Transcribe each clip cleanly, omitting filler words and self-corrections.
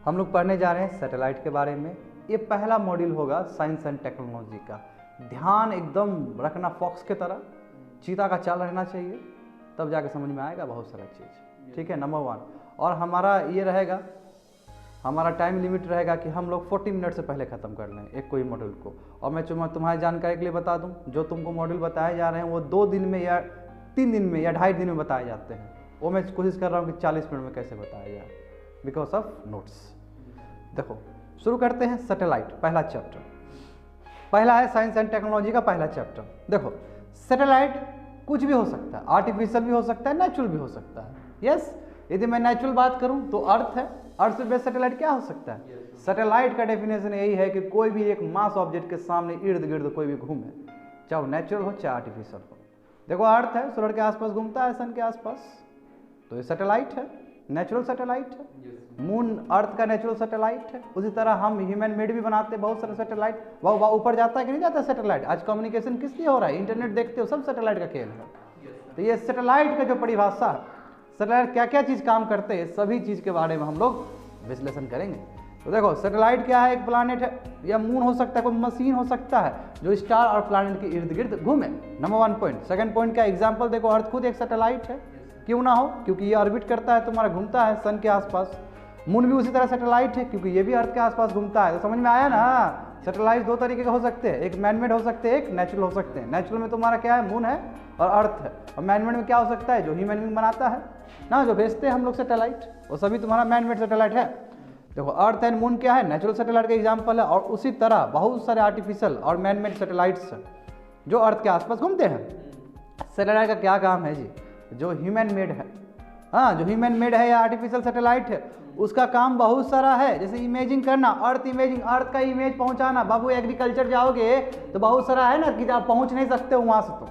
हम लोग पढ़ने जा रहे हैं सैटेलाइट के बारे में। ये पहला मॉड्यूल होगा साइंस एंड टेक्नोलॉजी का। ध्यान एकदम रखना फॉक्स के तरह, चीता का चाल रहना चाहिए, तब जाके समझ में आएगा बहुत सारा चीज़। ठीक है, नंबर 1। और हमारा ये रहेगा, हमारा टाइम लिमिट रहेगा कि हम लोग 40 मिनट से पहले ख़त्म कर लें एक कोई मॉड्यूल को। और मैं तुम्हारी जानकारी के लिए बता दूं, जो तुमको मॉड्यूल बताए जा रहे हैं वो 2 दिन में या 3 दिन में या 2.5 दिन में बताए जाते हैं। वो मैं कोशिश कर रहा हूँ कि 40 मिनट में कैसे बताया जाए, बिकॉज ऑफ नोट्स। देखो शुरू करते हैं। सैटेलाइट पहला चैप्टर, पहला है साइंस एंड टेक्नोलॉजी का पहला चैप्टर। देखो सैटेलाइट कुछ भी हो सकता है, आर्टिफिशियल भी हो सकता है, नेचुरल भी हो सकता है। यस, यदि मैं नेचुरल बात करूं तो अर्थ है, अर्थ से बेस्ड सैटेलाइट क्या हो सकता है? सैटेलाइट का डेफिनेशन यही है कि कोई भी एक मास ऑब्जेक्ट के सामने इर्द गिर्द कोई भी घूमे, चाहे नेचुरल हो चाहे आर्टिफिशियल हो। देखो अर्थ है, सूरज के आसपास घूमता है, सन के आसपास, तो ये सैटेलाइट है, नेचुरल सैटेलाइट है। मून अर्थ का नेचुरल सैटेलाइट है। उसी तरह हम ह्यूमन मेड भी बनाते हैं बहुत सारे सैटेलाइट। वह ऊपर जाता है कि नहीं जाता सैटेलाइट? आज कम्युनिकेशन किस लिए हो रहा है? इंटरनेट देखते हो, सब सैटेलाइट का खेल है। तो ये सैटेलाइट का जो परिभाषा, सैटेलाइट क्या क्या चीज़ काम करते हैं, सभी चीज़ के बारे में हम लोग विश्लेषण करेंगे। तो देखो सैटेलाइट क्या है? एक प्लानेट है या मून हो सकता है, कोई मशीन हो सकता है जो स्टार और प्लानेट के इर्द गिर्द घूमे। Number 1 point. सेकंड पॉइंट का एग्जांपल देखो, अर्थ खुद एक सैटेलाइट है, क्यों ना हो? क्योंकि ये ऑर्बिट करता है, तुम्हारा घूमता है सन के आसपास। मून भी उसी तरह सैटेलाइट है, क्योंकि ये भी अर्थ के आसपास घूमता है। तो समझ में आया ना? सैटेलाइट 2 तरीके के हो सकते हैं, एक मैनमेड हो सकते हैं, एक नेचुरल हो सकते हैं। नेचुरल में तुम्हारा क्या है? मून है और अर्थ है। और मैनमेड में क्या हो सकता है? जो ह्यूमन बीइंग बनाता है ना, जो भेजते हैं हम लोग सैटेलाइट, वो सभी तुम्हारा मैनमेड सैटेलाइट है। देखो अर्थ एंड मून क्या है? नेचुरल सैटेलाइट का एग्जाम्पल है। और उसी तरह बहुत सारे आर्टिफिशियल और मैनमेड सैटेलाइट्स जो अर्थ के आसपास घूमते हैं। सैटेलाइट का क्या काम है जी? जो ह्यूमन मेड है, हाँ, जो ह्यूमन मेड है या आर्टिफिशियल सैटेलाइट है, उसका काम बहुत सारा है। जैसे इमेजिंग करना, अर्थ इमेजिंग, अर्थ का इमेज पहुंचाना। बाबू एग्रीकल्चर जाओगे तो बहुत सारा है ना कि आप पहुंच नहीं सकते हो वहां से, तुम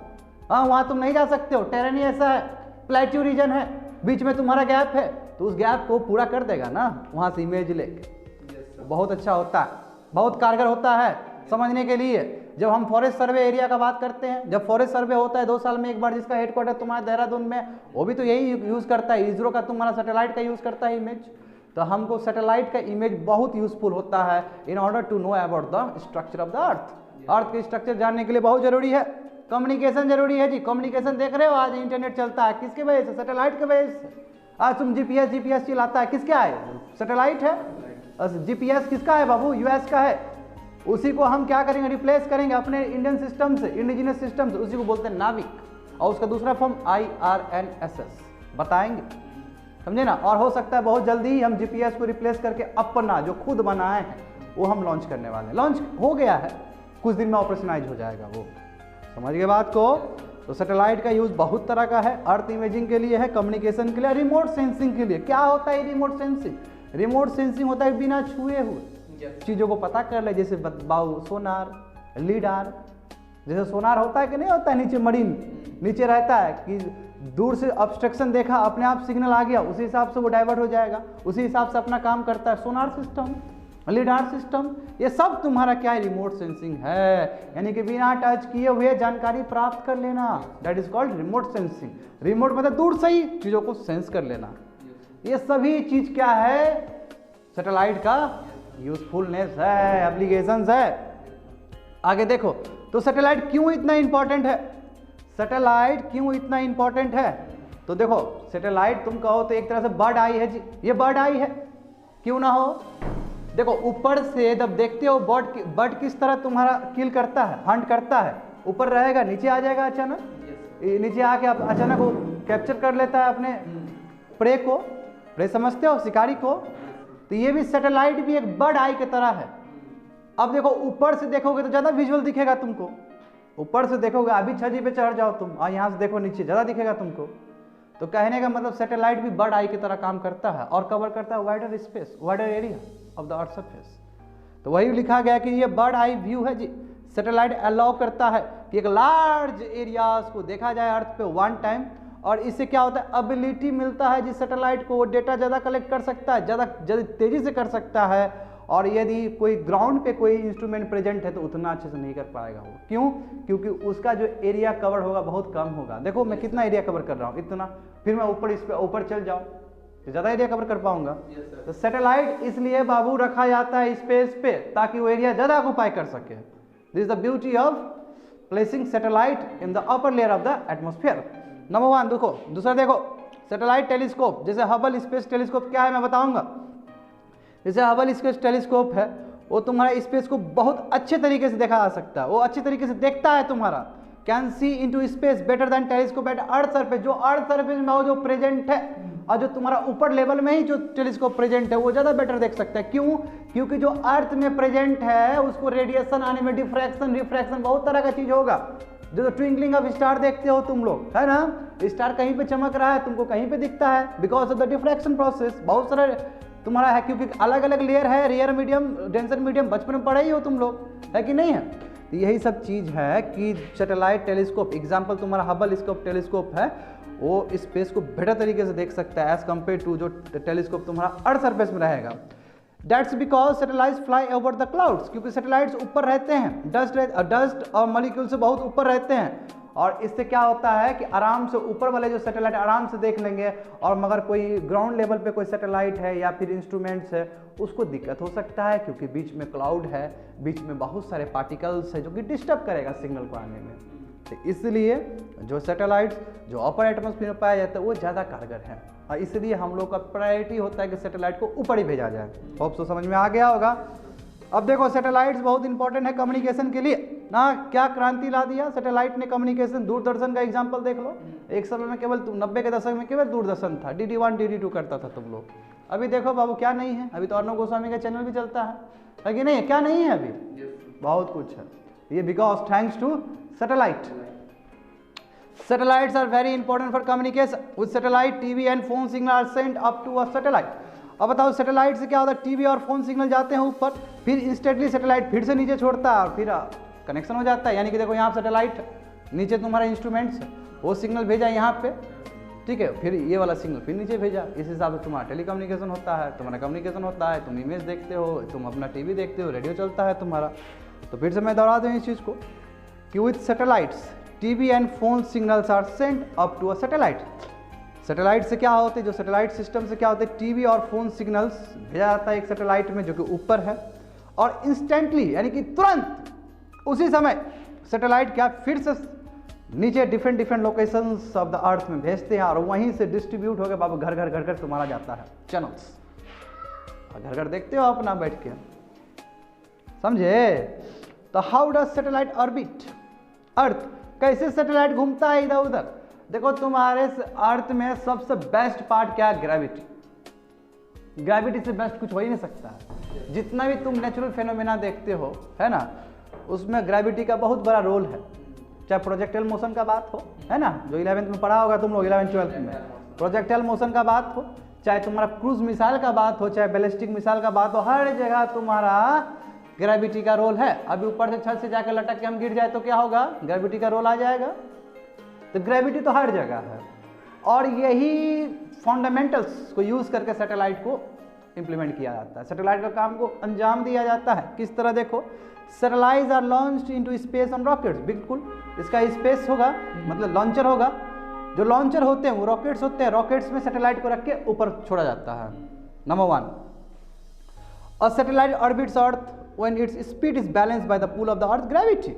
हाँ वहां तुम नहीं जा सकते हो। टेरेन ऐसा है, प्लेट्यू रीजन है, बीच में तुम्हारा गैप है, तो उस गैप को पूरा कर देगा ना वहां से इमेज लेके। बहुत अच्छा होता है, बहुत कारगर होता है समझने के लिए। जब हम फॉरेस्ट सर्वे एरिया का बात करते हैं, जब फॉरेस्ट सर्वे होता है 2 साल में एक बार, जिसका हेडक्वार्टर तुम्हारे देहरादून में, वो भी तो यही यूज करता है, इसरो का तुम्हारा सैटेलाइट का यूज करता है इमेज। तो हमको सैटेलाइट का इमेज बहुत यूजफुल होता है in order to know about the structure of the earth. Earth के स्ट्रक्चर जानने के लिए बहुत जरूरी है। कम्युनिकेशन जरूरी है जी। कम्युनिकेशन देख रहे हो, आज इंटरनेट चलता है किसके वजह से? सैटेलाइट के वजह से। आज तुम जीपीएस चलाता है, किसका है? सैटेलाइट है। जीपीएस किसका है बाबू? यूएस का है। उसी को हम क्या करेंगे? रिप्लेस करेंगे अपने इंडियन सिस्टम से, इंडिजिनस सिस्टम से। उसी को बोलते हैं नाविक, और उसका दूसरा फॉर्म IRNSS बताएंगे, समझे ना? और हो सकता है बहुत जल्दी ही हम जीपीएस को रिप्लेस करके अपना जो खुद बनाए हैं वो हम लॉन्च करने वाले हैं। लॉन्च हो गया है, कुछ दिन में ऑपरेशनाइज हो जाएगा वो। समझ गए बात को? तो सैटेलाइट का यूज बहुत तरह का है। अर्थ इमेजिंग के लिए है, कम्युनिकेशन के लिए, रिमोट सेंसिंग के लिए। क्या होता है रिमोट सेंसिंग? रिमोट सेंसिंग होता है बिना छुए हुए चीजों को पता कर ले। जैसे बाऊ सोनार, लीडार, जैसे सोनार होता है कि नहीं होता है, नीचे मरीन नीचे रहता है कि दूर से ऑब्स्ट्रक्शन देखा, अपने आप सिग्नल आ गया, उसी हिसाब से वो डाइवर्ट हो जाएगा, उसी हिसाब से अपना काम करता है। सोनार सिस्टम, लीडार सिस्टम, ये सब तुम्हारा क्या है? रिमोट सेंसिंग है। यानी कि बिना टच किए हुए जानकारी प्राप्त कर लेना, that is called remote sensing. Remote मतलब दूर से ही चीजों को सेंस कर लेना। ये सभी चीज क्या है? सैटेलाइट का यूजफुलनेस है, एप्लीकेशंस है। आगे देखो, तो सैटेलाइट क्यों इतना इंपॉर्टेंट है? सैटेलाइट क्यों इतना इंपॉर्टेंट है? तो देखो सैटेलाइट तुम कहो तो एक तरह से बर्ड आई है जी, ये बर्ड आई है, क्यों ना हो? देखो ऊपर से जब देखते हो बर्ड किस तरह तुम्हारा किल करता है, हंट करता है। ऊपर रहेगा, नीचे आ जाएगा अचानक, नीचे आके अचानक वो कैप्चर कर लेता है अपने प्रे को। प्रे समझते हो, शिकारी को। तो ये भी सैटेलाइट भी एक बर्ड आई की तरह है। अब देखो ऊपर से देखोगे तो ज्यादा विजुअल दिखेगा तुमको। ऊपर से देखोगे, अभी छज्जे पे चढ़ जाओ तुम और यहाँ से देखो नीचे, ज्यादा दिखेगा तुमको। तो कहने का मतलब सैटेलाइट भी बर्ड आई की तरह काम करता है और कवर करता है wider space, wider area of the earth surface. तो वही लिखा गया कि ये बर्ड आई व्यू है जी। सैटेलाइट अलाउ करता है कि एक लार्ज एरियाज को देखा जाए अर्थ पे वन टाइम। और इससे क्या होता है? एबिलिटी मिलता है जिस सैटेलाइट को, वो डेटा ज़्यादा कलेक्ट कर सकता है, ज़्यादा तेज़ी से कर सकता है। और यदि कोई ग्राउंड पे कोई इंस्ट्रूमेंट प्रेजेंट है तो उतना अच्छे से नहीं कर पाएगा वो। क्यों? क्योंकि उसका जो एरिया कवर होगा बहुत कम होगा। देखो मैं कितना एरिया कवर कर रहा हूँ, इतना, फिर मैं ऊपर इस पे ऊपर चल जाऊँ तो ज़्यादा एरिया कवर कर पाऊंगा। तो सैटेलाइट इसलिए बाबू रखा जाता है स्पेस पे ताकि वो एरिया ज़्यादा ऑक्यूपाई कर सके। This is the beauty of placing satellite in the upper layer of the atmosphere. Number 1 देखो। दूसरा देखो सैटेलाइट टेलीस्कोप, जैसे हबल स्पेस टेलीस्कोप क्या है मैं बताऊंगा। जैसे हबल स्पेस टेलीस्कोप है वो तुम्हारा स्पेस को बहुत अच्छे तरीके से देखा जा सकता है, वो अच्छे तरीके से देखता है तुम्हारा, can see into space better than telescope at earth surface. जो अर्थ सरफेस में हो जो प्रेजेंट है और जो तुम्हारा ऊपर लेवल में ही जो टेलीस्कोप प्रेजेंट है वो ज़्यादा बेटर देख सकता है। क्यों? क्योंकि जो अर्थ में प्रेजेंट है उसको रेडिएशन आने में डिफ्रैक्शन रिफ्रैक्शन बहुत तरह का चीज़ होगा। जो ट्विंकलिंग ऑफ स्टार देखते हो तुम लोग, है ना, स्टार कहीं पे चमक रहा है तुमको कहीं पे दिखता है because of the diffraction process. बहुत सारे तुम्हारा है क्योंकि अलग अलग लेयर है, रेयर मीडियम डेंसर मीडियम, बचपन में पढ़े ही हो तुम लोग, है कि नहीं है। तो यही सब चीज़ है कि सैटेलाइट टेलीस्कोप एग्जाम्पल तुम्हारा हबल स्कोप टेलीस्कोप है वो स्पेस को बेटर तरीके से देख सकता है एज कम्पेयर टू जो टेलीस्कोप तुम्हारा अर्थ सरफेस में रहेगा। That's because satellites fly over the clouds, क्योंकि सैटेलाइट्स ऊपर रहते हैं, डस्ट और मॉलिक्यूल से बहुत ऊपर रहते हैं और इससे क्या होता है कि आराम से ऊपर वाले जो सैटेलाइट आराम से देख लेंगे और मगर कोई ग्राउंड लेवल पे कोई सैटेलाइट है या फिर इंस्ट्रूमेंट्स है उसको दिक्कत हो सकता है क्योंकि बीच में क्लाउड है, बीच में बहुत सारे पार्टिकल्स है जो कि डिस्टर्ब करेगा सिग्नल को आने में। तो इसलिए जो सैटेलाइट्स जो अपर एटमॉस्फेयर में पाया जाता है वो ज़्यादा कारगर है और इसलिए हम लोग का प्रायोरिटी होता है कि सैटेलाइट को ऊपर ही भेजा जाए। होप सो समझ में आ गया होगा। अब देखो सैटेलाइट्स बहुत इंपॉर्टेंट है कम्युनिकेशन के लिए ना। क्या क्रांति ला दिया सैटेलाइट ने कम्युनिकेशन। दूरदर्शन का एग्जांपल देख लो, एक समय में केवल 90 के दशक में केवल दूरदर्शन था, DD1 DD2 करता था तुम लोग। अभी देखो बाबू क्या नहीं है, अभी तो अर्णव गोस्वामी का चैनल भी चलता है कि नहीं, क्या नहीं है अभी, बहुत कुछ है। ये because thanks to satellite. Satellites are very important for communication. With satellite, TV and phone signal are sent up to a satellite. अब बताओ सैटेलाइट से क्या होता है, टीवी और फोन सिग्नल जाते हैं ऊपर, फिर इंस्टेंटली सैटेलाइट फिर से नीचे छोड़ता है और फिर कनेक्शन हो जाता है। यानी कि देखो यहाँ सैटेलाइट नीचे तुम्हारा इंस्ट्रूमेंट्स वो सिग्नल भेजा यहाँ पे, ठीक है, फिर ये वाला सिग्नल फिर नीचे भेजा। इस हिसाब से तुम्हारा टेलीकम्युनिकेशन होता है, तुम्हारा कम्युनिकेशन होता है, तुम इमेज देखते हो, तुम अपना टीवी देखते हो, रेडियो चलता है तुम्हारा। तो फिर से मैं दोहरा दूँ इस चीज़ को कि with satellites TV and phone signals are sent up to a satellite. Satellite से क्या होते हैं, जो सैटेलाइट सिस्टम से क्या होते हैं, टीवी और फोन सिग्नल्स भेजा जाता है एक सैटेलाइट में जो कि ऊपर है और इंस्टेंटली यानी कि तुरंत उसी समय सैटेलाइट क्या फिर से नीचे डिफरेंट लोकेशंस ऑफ द अर्थ में भेजते हैं और वहीं से डिस्ट्रीब्यूट होकर बाबू घर घर तुम्हारा जाता है चैनल्स। घर घर देखते हो अपना बैठ के, समझे। तो हाउ डज सैटेलाइट ऑर्बिट अर्थ, कैसे सैटेलाइट घूमता है इधर उधर। देखो तुम्हारे अर्थ में सबसे बेस्ट पार्ट क्या है, ग्रेविटी। ग्रेविटी से बेस्ट कुछ हो ही नहीं सकता है। जितना भी तुम नेचुरल फेनोमेना देखते हो, है ना, उसमें ग्रेविटी का बहुत बड़ा रोल है। चाहे प्रोजेक्टाइल मोशन का बात हो, है ना, जो 11th में पढ़ा होगा तुम लोग 11th-12th में, प्रोजेक्टाइल मोशन का बात हो, चाहे तुम्हारा क्रूज मिसाइल का बात हो, चाहे बैलिस्टिक मिसाइल का बात हो, हर जगह तुम्हारा ग्रेविटी का रोल है। अभी ऊपर से छत से जाकर लटक के हम गिर जाए तो क्या होगा, ग्रेविटी का रोल आ जाएगा। तो ग्रेविटी तो हर जगह है और यही फंडामेंटल्स को यूज करके सैटेलाइट को इंप्लीमेंट किया जाता है, सैटेलाइट का काम को अंजाम दिया जाता है। किस तरह देखो, satellites are launched into space on rockets. बिल्कुल इसका स्पेस होगा मतलब लॉन्चर होगा। जो लॉन्चर होते हैं वो रॉकेट्स होते हैं, रॉकेट्स में सैटेलाइट को रख के ऊपर छोड़ा जाता है। Number 1, a satellite orbits earth when its speed is balanced by the pull of the earth gravity।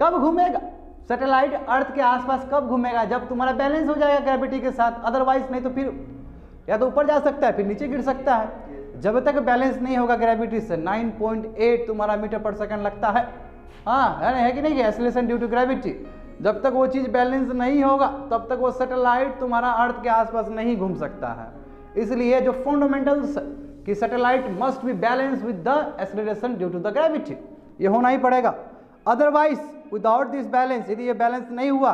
कब घूमेगा सैटेलाइट अर्थ के आसपास, कब घूमेगा, जब तुम्हारा बैलेंस हो जाएगा ग्रेविटी के साथ। अदरवाइज नहीं तो फिर या तो ऊपर जा सकता है फिर नीचे गिर सकता है। जब तक बैलेंस नहीं होगा ग्रेविटी से 9.8 तुम्हारा मीटर पर सेकंड लगता है, हाँ है कि नहीं, एक्सेलरेशन ड्यू टू ग्रेविटी। जब तक वो चीज़ बैलेंस नहीं होगा तब तक वो सैटेलाइट तुम्हारा अर्थ के आसपास नहीं घूम सकता है। इसलिए जो फंडामेंटल्स कि satellite must be balance with the acceleration due to the gravity, ये होना ही पड़ेगा। अदरवाइज विदाउट दिस बैलेंस, यदि ये बैलेंस नहीं हुआ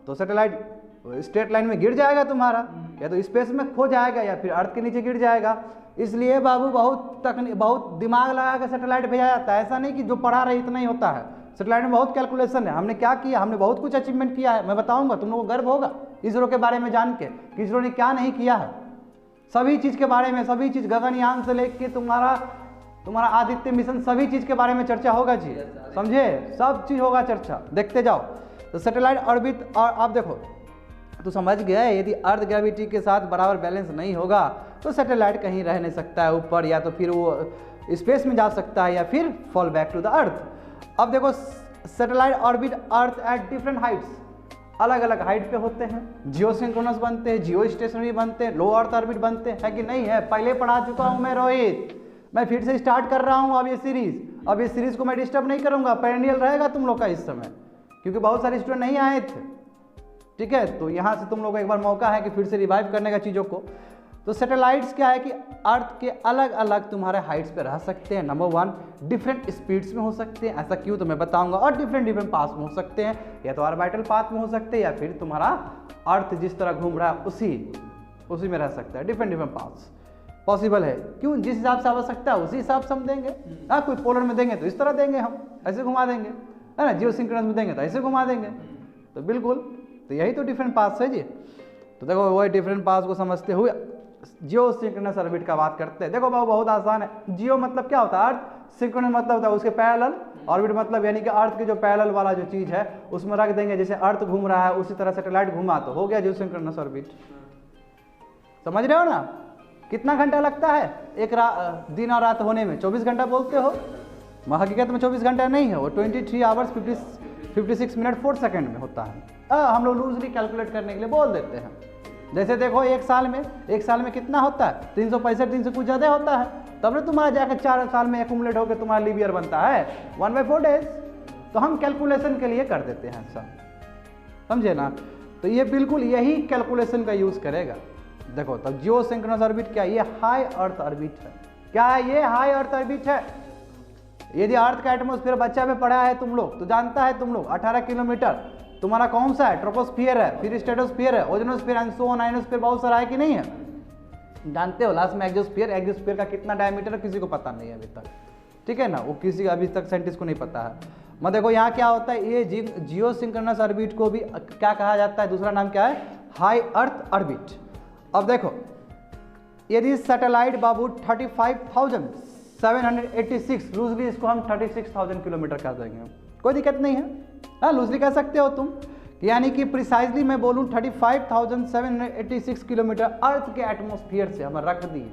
तो सैटेलाइट स्ट्रेट लाइन में गिर जाएगा तुम्हारा, या तो स्पेस में खो जाएगा या फिर अर्थ के नीचे गिर जाएगा। इसलिए बाबू बहुत दिमाग लगा कर सैटेलाइट भेजा जाता है। ऐसा नहीं कि जो पढ़ा रहे इतना ही होता है, सैटेलाइट में बहुत कैलकुलेशन है। हमने क्या किया, हमने बहुत कुछ अचीवमेंट किया है, मैं बताऊंगा, तुम लोगों को गर्व होगा इसरो के बारे में जान के कि इसरो ने क्या नहीं किया है। सभी चीज़ के बारे में, सभी चीज़ गगनयान से लेके तुम्हारा आदित्य मिशन, सभी चीज़ के बारे में चर्चा होगा जी, समझे, सब चीज़ होगा चर्चा, देखते जाओ। तो सैटेलाइट ऑर्बिट, और आप देखो तो समझ गए, यदि अर्थ ग्रेविटी के साथ बराबर बैलेंस नहीं होगा तो सैटेलाइट कहीं रह नहीं सकता है ऊपर, या तो फिर वो स्पेस में जा सकता है या फिर fall back to the earth. अब देखो satellite orbit earth at different heights, अलग अलग हाइट पे होते हैं। जियो सिंक्रोनस बनते हैं, जियो स्टेशनरी बनते हैं, लो अर्थ ऑर्बिट बनते हैं, है कि नहीं है? पहले पढ़ा चुका हूं मैं रोहित, मैं फिर से स्टार्ट कर रहा हूं अब ये सीरीज। अब इस सीरीज को मैं डिस्टर्ब नहीं करूंगा, पेरेनियल रहेगा तुम लोग का इस समय, क्योंकि बहुत सारे स्टूडेंट नहीं आए थे, ठीक है? तो यहाँ से तुम लोग को एक बार मौका है कि फिर से रिवाइव करने का चीज़ों को। तो सैटेलाइट्स क्या है कि अर्थ के अलग अलग तुम्हारे हाइट्स पे रह सकते हैं। नंबर 1, डिफरेंट स्पीड्स में हो सकते हैं, ऐसा क्यों तो मैं बताऊंगा, और डिफरेंट पाथ में हो सकते हैं, या तो ऑर्बिटल पाथ में हो सकते हैं, या फिर तुम्हारा अर्थ जिस तरह घूम रहा है उसी में रह सकता है। डिफरेंट पाथ्स पॉसिबल है, क्यों? जिस हिसाब से आवश्यकता है उसी हिसाब से हम देंगे। हाँ, कोई पोलर में देंगे तो इस तरह देंगे, हम ऐसे घुमा देंगे, है ना? जियो सिंक्रोनस में देंगे तो ऐसे घुमा देंगे। तो बिल्कुल, तो यही तो डिफरेंट पाथ्स है जी। तो देखो वही डिफरेंट पाथ्स को समझते हुए जियो सिंक्रोनस ऑर्बिट का बात करते हैं। देखो बाबू बहुत आसान है। जियो मतलब क्या होता है? अर्थ। सिंक्रोनस मतलब होता है उसके पैरेलल। ऑर्बिट मतलब यानी कि अर्थ की जो पैरेलल वाला जो चीज है उसमें रख देंगे, जैसे अर्थ घूम रहा है उसी तरह सैटेलाइट घुमा, तो हो गया जियो सिंक्रोनस ऑर्बिट। समझ रहे हो ना? कितना घंटा लगता है एक दिन और रात होने में? 24 घंटा बोलते हो, हकीकत में 24 घंटा नहीं है, वो 23 आवर्स 56 मिनट 4 सेकेंड में होता है। हम लोग लूजली कैलकुलेट करने के लिए बोल देते हैं। जैसे देखो एक साल में कितना होता है? 365 दिन से कुछ ज़्यादा होता है, तब ना तुम्हारा जाकर 4 साल में एक्यूमुलेट होकर तुम्हारा लीव ईयर बनता है 1/4 डेज। तो हम कैलकुलेशन के लिए कर देते हैं सब, समझे ना? तो ये बिल्कुल यही कैलकुलेशन का यूज़ करेगा। देखो तब जियो सिंक्रोनस ऑर्बिट क्या? ये हाई अर्थ ऑर्बिट है। क्या है ये? हाई अर्थ ऑर्बिट है। यदि अर्थ का एटमॉस्फेयर बच्चा में पढ़ा है तुम लोग तो जानता है तुम लोग 18 किलोमीटर तुम्हारा कौन सा है? ट्रोपोस्फियर है, फिर स्ट्रेटोस्फियर है, ओजोनोस्फियर एंड सो ऑन, आयनोस्फियर बहुत सारा है कि नहीं है? जानते हो? लास्ट में एक्सोस्फियर का कितना डायमीटर है किसी को पता नहीं है अभी तक, ठीक है ना? वो किसी अभी तक साइंटिस्ट को नहीं पता है। मैं देखो यहाँ क्या होता है, ये जियो सिंक्रोनस ऑर्बिट को भी क्या कहा जाता है? दूसरा नाम क्या है? High earth orbit. अब देखो यदि सैटेलाइट बाबू 35,786, लूजली इसको हम 36,000 किलोमीटर कर देंगे, कोई दिक्कत नहीं है, हाँ लूजली कह सकते हो तुम, यानी कि प्रिसाइजली मैं बोलूँ 35,786 किलोमीटर अर्थ के एटमॉस्फेयर से हम रख दिए।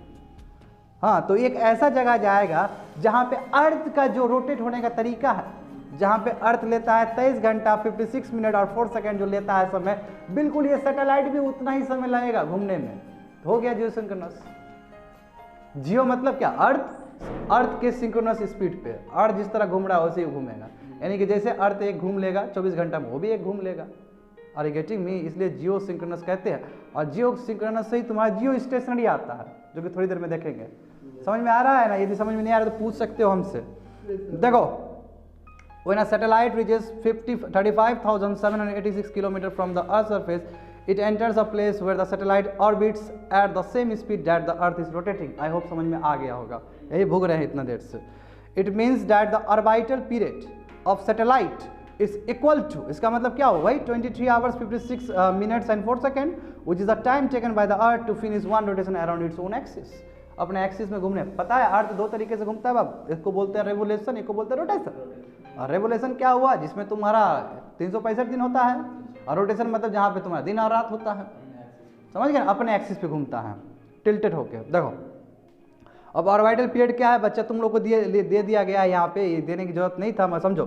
हाँ, तो एक ऐसा जगह जाएगा जहाँ पे अर्थ का जो रोटेट होने का तरीका है, जहाँ पे अर्थ लेता है 23 घंटा 56 मिनट और 4 सेकेंड जो लेता है समय, बिल्कुल ये सैटेलाइट भी उतना ही समय लगेगा घूमने में। तो हो गया जियो सिंक्रोनस। जियो मतलब क्या? अर्थ के सिंक्रोनस स्पीड पे अर्थ जिस तरह घूम रहा है वैसे ही घूमेगा, यानी कि जैसे अर्थ एक घूम लेगा 24 घंटा में वो भी एक घूम लेगा। और गेटिंग मी? इसलिए जियो सिंक्रोनस कहते हैं। और जियो सिंक्रोनस से ही तुम्हारा जियो स्टेशनरी आता है, जो कि थोड़ी देर में देखेंगे। समझ में आ रहा है ना? यदि समझ में नहीं आ रहा तो पूछ सकते हो हमसे। देखो when a satellite reaches 35,786 km from the Earth's surface, it enters a place where the satellite orbits at the same speed that the Earth is rotating. I hope समझ में आ गया होगा, यही भूग रहे हैं इतना देर से। It means that the orbital period of satellite is equal to, इसका मतलब क्या हो भाई? 23 hours 56 minutes and 4 seconds, which is the time taken by the Earth to finish one rotation around its own axis. अपने axis में घूमने। पता है अर्थ दो तरीके से घूमता है बाब, एक को बोलते हैं रेवोल्यूशन, एक को बोलते हैं रोटेशन। और रेवोल्यूशन क्या हुआ? जिसमें तुम्हारा 365 दिन होता है, और रोटेशन मतलब जहाँ पे तुम्हारा दिन और रात होता है। समझ गए? अपने एक्सिस पे घूमता है टिल्टेड होके। देखो अब ऑर्बिटल पीरियड क्या है बच्चा, तुम लोग को दे दिया गया है यहाँ पे, ये देने की जरूरत नहीं था। मैं समझो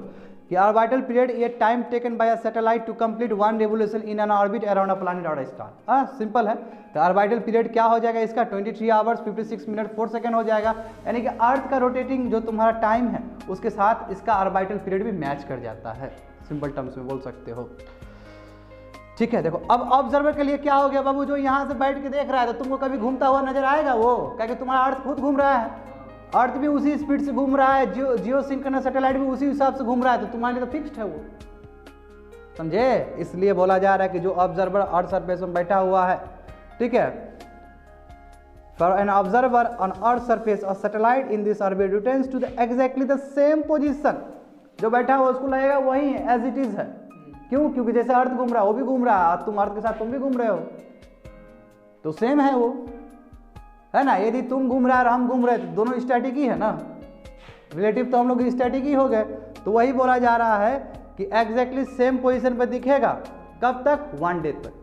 कि ऑर्बिटल पीरियड ये time taken by a satellite to complete one revolution in an orbit around a planet और अ स्टार। हाँ सिंपल है। तो ऑर्बिटल पीरियड क्या हो जाएगा इसका? 23 आवर्स 56 मिनट 4 सेकेंड हो जाएगा, यानी कि अर्थ का रोटेटिंग जो तुम्हारा टाइम है उसके साथ इसका ऑर्बिटल पीरियड भी मैच कर जाता है, सिंपल टर्म्स में बोल सकते हो। ठीक है, देखो अब ऑब्जर्वर के लिए क्या हो गया बाबू, जो यहाँ से बैठ के देख रहा है तो तुमको कभी घूमता हुआ नजर आएगा वो, क्योंकि तुम्हारा अर्थ खुद घूम रहा है, अर्थ भी उसी स्पीड से घूम रहा है, जियो सिंक्रोनस सैटेलाइट भी उसी हिसाब से घूम रहा है, तो तुम्हारे लिए तो फिक्स्ड है वो, समझे? इसलिए बोला जा रहा है कि जो ऑब्जर्वर अर्थ सरफेस में बैठा हुआ है, ठीक है, for an observer on earth surface a satellite in this orbit returns to the exactly the same position, जो बैठा हुआ उसको लगेगा वही है, एज इट इज है। क्यों? क्योंकि जैसे अर्थ घूम रहा है वो भी घूम रहा है, तुम अर्थ के साथ तुम भी घूम रहे हो, तो सेम है वो, है ना? यदि तुम घूम रहा है और हम घूम रहे तो दोनों स्टैटिक ही है ना, रिलेटिव तो हम लोग स्टैटिक ही हो गए। तो वही बोला जा रहा है कि एग्जैक्टली सेम पोजीशन पर दिखेगा, कब तक? 1 डे तक।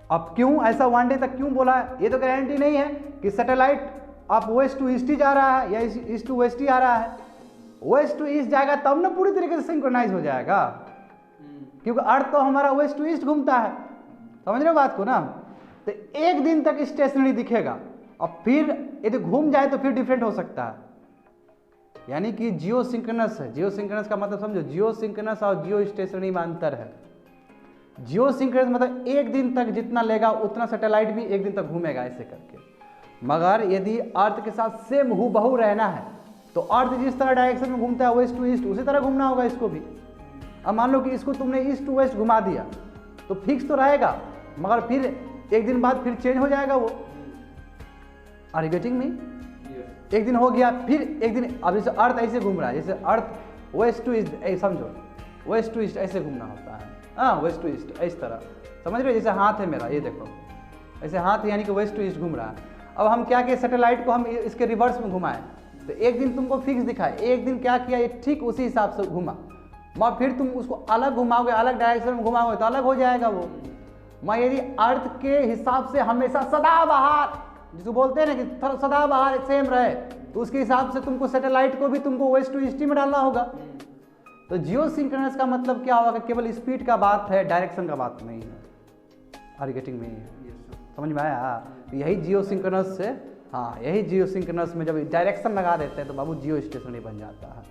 अब क्यों ऐसा 1 डे तक क्यों बोला है? ये तो गारंटी नहीं है कि सैटेलाइट आप वेस्ट टू ईस्ट ही जा रहा है या ईस्ट टू वेस्ट ही आ रहा है। वेस्ट टू ईस्ट जाएगा तब ना पूरी तरीके से सिंक्रोनाइज हो जाएगा, क्योंकि अर्थ तो हमारा वेस्ट टू ईस्ट घूमता है। समझ रहे हो बात को ना? तो एक दिन तक स्टेशनरी दिखेगा और फिर यदि घूम जाए तो फिर डिफरेंट हो सकता है। यानी कि जियो सिंक्रोनस है। जियो सिंक्रोनस का मतलब समझो, जियो सिंक्रोनस और जियो स्टेशनरी में अंतर है। जियो सिंक्रोनस मतलब एक दिन तक जितना लेगा उतना सैटेलाइट भी एक दिन तक घूमेगा ऐसे करके। मगर यदि अर्थ के साथ सेम हूबहू रहना है तो अर्थ जिस तरह डायरेक्शन में घूमता है वेस्ट टू ईस्ट, उसी तरह घूमना होगा इसको भी। अब मान लो कि इसको तुमने ईस्ट टू वेस्ट घुमा दिया तो फिक्स तो रहेगा, मगर फिर एक दिन बाद फिर चेंज हो जाएगा वो। Are you getting me? एक दिन हो गया, फिर एक दिन, अब जैसे अर्थ ऐसे घूम रहा है, जैसे अर्थ वेस्ट टू ईस्ट, समझो वेस्ट टू ईस्ट ऐसे घूमना होता है। हाँ, वेस्ट टू ईस्ट इस तरह, समझ रहे हो? जैसे हाथ है मेरा, ये देखो ऐसे हाथ है, यानी कि वेस्ट टू ईस्ट घूम रहा है। अब हम क्या किए, सैटेलाइट को हम इसके रिवर्स में घुमाएं तो एक दिन तुमको फिक्स दिखाए, एक दिन क्या किया ये ठीक उसी हिसाब से घुमा, मगर फिर तुम उसको अलग घुमाओगे, अलग डायरेक्शन में घुमाओगे तो अलग हो जाएगा वो। मैं यदि अर्थ के हिसाब से हमेशा सदाबहार, जिसको बोलते हैं ना कि सदाबहार सेम रहे, तो उसके हिसाब से तुमको सैटेलाइट को भी तुमको वेस्ट टू ईस्ट में डालना होगा। तो जियो सिंक्रोनस का मतलब क्या होगा? केवल स्पीड का बात है, डायरेक्शन का बात नहीं है। Are you getting me? समझ में आया? यही जियो सिंक्रोनस से, हाँ यही जियो सिंक्रोनस में जब डायरेक्शन लगा देते हैं तो बाबू जियो स्टेशनरी बन जाता है।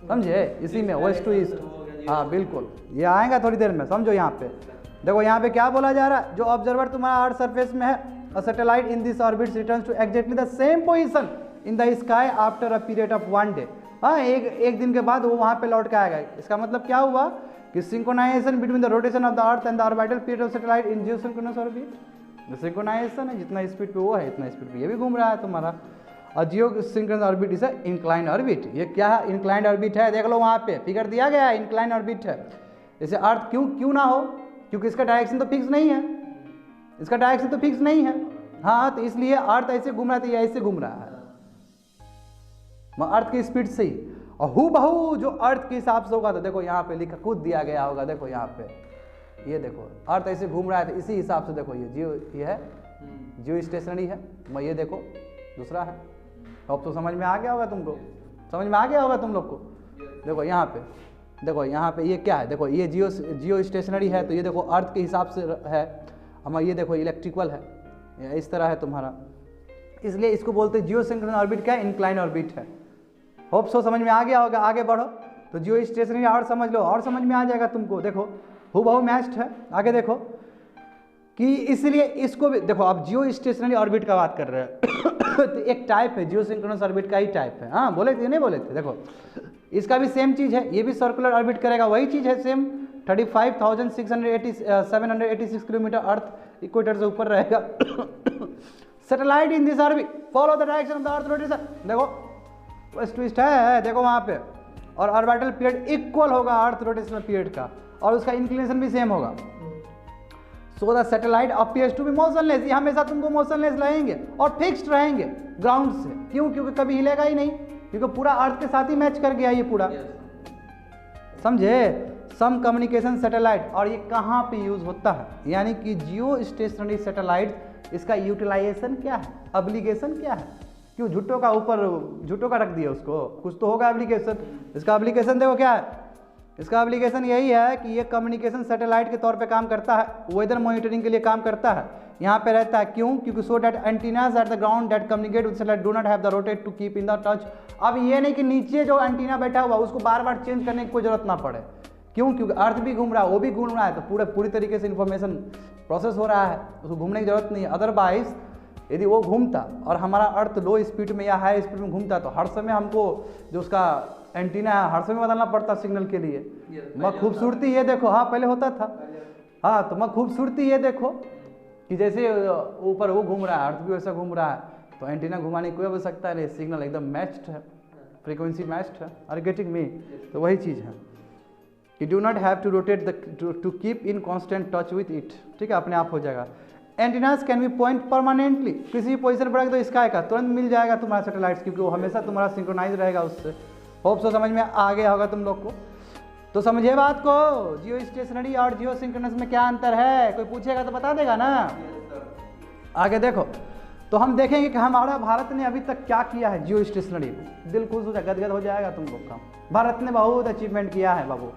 समझे? इसी में वेस्ट टू ईस्ट, हाँ बिल्कुल, ये आएगा थोड़ी देर में। समझो यहाँ पे देखो, यहाँ पे क्या बोला जा रहा है, जो ऑब्जर्वर तुम्हारा अर्थ सरफेस में है, a satellite in this orbit returns to exactly the same position in the sky after a period of 1 day. हाँ, एक दिन के बाद वो वहाँ पे लौट के आएगा। इसका मतलब क्या हुआ कि synchronization between the rotation of the earth and the orbital period of satellite in geosynchronous orbit. Synchronization है, जितना स्पीड पे वो है इतना स्पीड पे ये भी घूम रहा है तुम्हारा। और geosynchronous orbit is incline orbit. ये क्या है? इंक्लाइन ऑर्बिट है, देख लो वहाँ पे फिगर दिया गया है, इंक्लाइन ऑर्बिट है। जैसे अर्थ क्यों ना हो, क्योंकि इसका डायरेक्शन तो फिक्स नहीं है, इसका डायरेक्शन तो फिक्स नहीं है। हाँ, तो इसलिए अर्थ ऐसे घूम रहा है तो ये ऐसे घूम रहा है अर्थ की स्पीड से ही। और हूबहू जो अर्थ के हिसाब से होगा तो देखो यहाँ पे लिखा खुद दिया गया होगा, देखो यहाँ पे, ये देखो अर्थ ऐसे घूम रहा है तो इसी हिसाब से देखो, ये जियो, ये है जियो स्टेशनरी है, मैं ये देखो दूसरा है। अब तो समझ में आ गया होगा तुमको, समझ में आ गया होगा तुम लोग को। देखो यहाँ पे, देखो यहाँ पे ये क्या है, देखो ये जियो स्टेशनरी है तो ये देखो अर्थ के हिसाब से है, हमारा ये देखो इलेक्ट्रिकल है, इस तरह है तुम्हारा, इसलिए इसको बोलते हैं जियो सिंक्रोनस ऑर्बिट। क्या? इंक्लाइन ऑर्बिट है। होप सो समझ में आ गया होगा। आगे बढ़ो तो जियो स्टेशनरी और समझ लो, और समझ में आ जाएगा तुमको। देखो हूबहू मैच्ड है। आगे देखो कि इसलिए इसको भी देखो, आप जियो स्टेशनरी ऑर्बिट का बात कर रहे हैं तो एक टाइप है जियो सिंक्रोनस ऑर्बिट का ही टाइप है। हाँ, बोले थे नहीं बोले थे? देखो इसका भी सेम चीज़ है, ये भी सर्कुलर ऑर्बिट करेगा, वही चीज़ है सेम। 35,786 किलोमीटर अर्थ इक्वेटर से ऊपर रहेगा। Satellite in this orbit follow the direction of the earth rotation. देखो वेस्ट टू ईस्ट है, देखो वहाँ पे, और ऑर्बिटल पीरियड इक्वल होगा अर्थ रोटेशनल पीरियड का, और उसका इंक्लिनेशन भी सेम होगा। So the satellite appears to be motionless. ये हमेशा तुमको मोशनलेस रहेंगे और फिक्स्ड रहेंगे ग्राउंड से। क्यों? क्योंकि कभी हिलेगा ही नहीं, क्योंकि पूरा अर्थ के साथ ही मैच कर गया ये पूरा। समझे? सम कम्युनिकेशन सैटेलाइट, और ये कहाँ पे यूज होता है, यानी कि जियो स्टेशनरी सैटेलाइट, इसका यूटिलाइजेशन क्या है, एप्लीकेशन क्या है? क्यों झुट्टो का ऊपर झुट्टो का रख दिया उसको, कुछ तो होगा एप्लीकेशन। इसका एप्लीकेशन देखो क्या है, इसका एप्लीकेशन यही है कि ये कम्युनिकेशन सैटेलाइट के तौर पे काम करता है, वेदर मॉनिटरिंग के लिए काम करता है, यहाँ पे रहता है। क्यों? क्योंकि so that antennas at the ground that communicate with satellite do not have the rotate to keep in the touch. अब ये नहीं कि नीचे जो एंटीना बैठा हुआ उसको बार बार चेंज करने की कोई जरूरत ना पड़े। क्यों? क्योंकि अर्थ भी घूम रहा है, वो भी घूम रहा है, तो पूरी तरीके से इन्फॉर्मेशन प्रोसेस हो रहा है, उसको घूमने की जरूरत नहीं है। अदरवाइज यदि वो घूमता और हमारा अर्थ लो स्पीड में या हाई स्पीड में घूमता तो हर समय हमको जो उसका एंटीना है हर समय बदलना पड़ता सिग्नल के लिए। मैं खूबसूरती ये देखो, हाँ पहले होता था, हाँ तो मैं खूबसूरती ये देखो कि जैसे ऊपर वो घूम रहा है, अर्थ भी वैसा घूम रहा है, तो एंटीना घुमाने की कोई आवश्यकता नहीं, सिग्नल एकदम मैच्ड है, फ्रीक्वेंसी मैच्ड है। Are getting me? तो वही चीज़ है कि do not have to rotate the to keep in constant touch with it. ठीक है, अपने आप हो जाएगा। Antennas can be point permanently, किसी भी पोजीशन पर रख दो स्काई का, तुरंत मिल जाएगा तुम्हारा सैटेलाइट्स, क्योंकि वो हमेशा तुम्हारा सिंक्रोनाइज रहेगा उससे। होप सो समझ में आ गया होगा तुम लोग को। तो समझे बात को, जियो स्टेशनरी और जियो सिंक्रोनस में क्या अंतर है, कोई पूछेगा तो बता देगा ना। आगे देखो, तो हम देखेंगे कि हमारा भारत ने अभी तक क्या किया है जियो स्टेशनरी में। दिल खुश हो जाए, गदगद हो जाएगा तुम लोग का। भारत ने बहुत अचीवमेंट किया है बाबू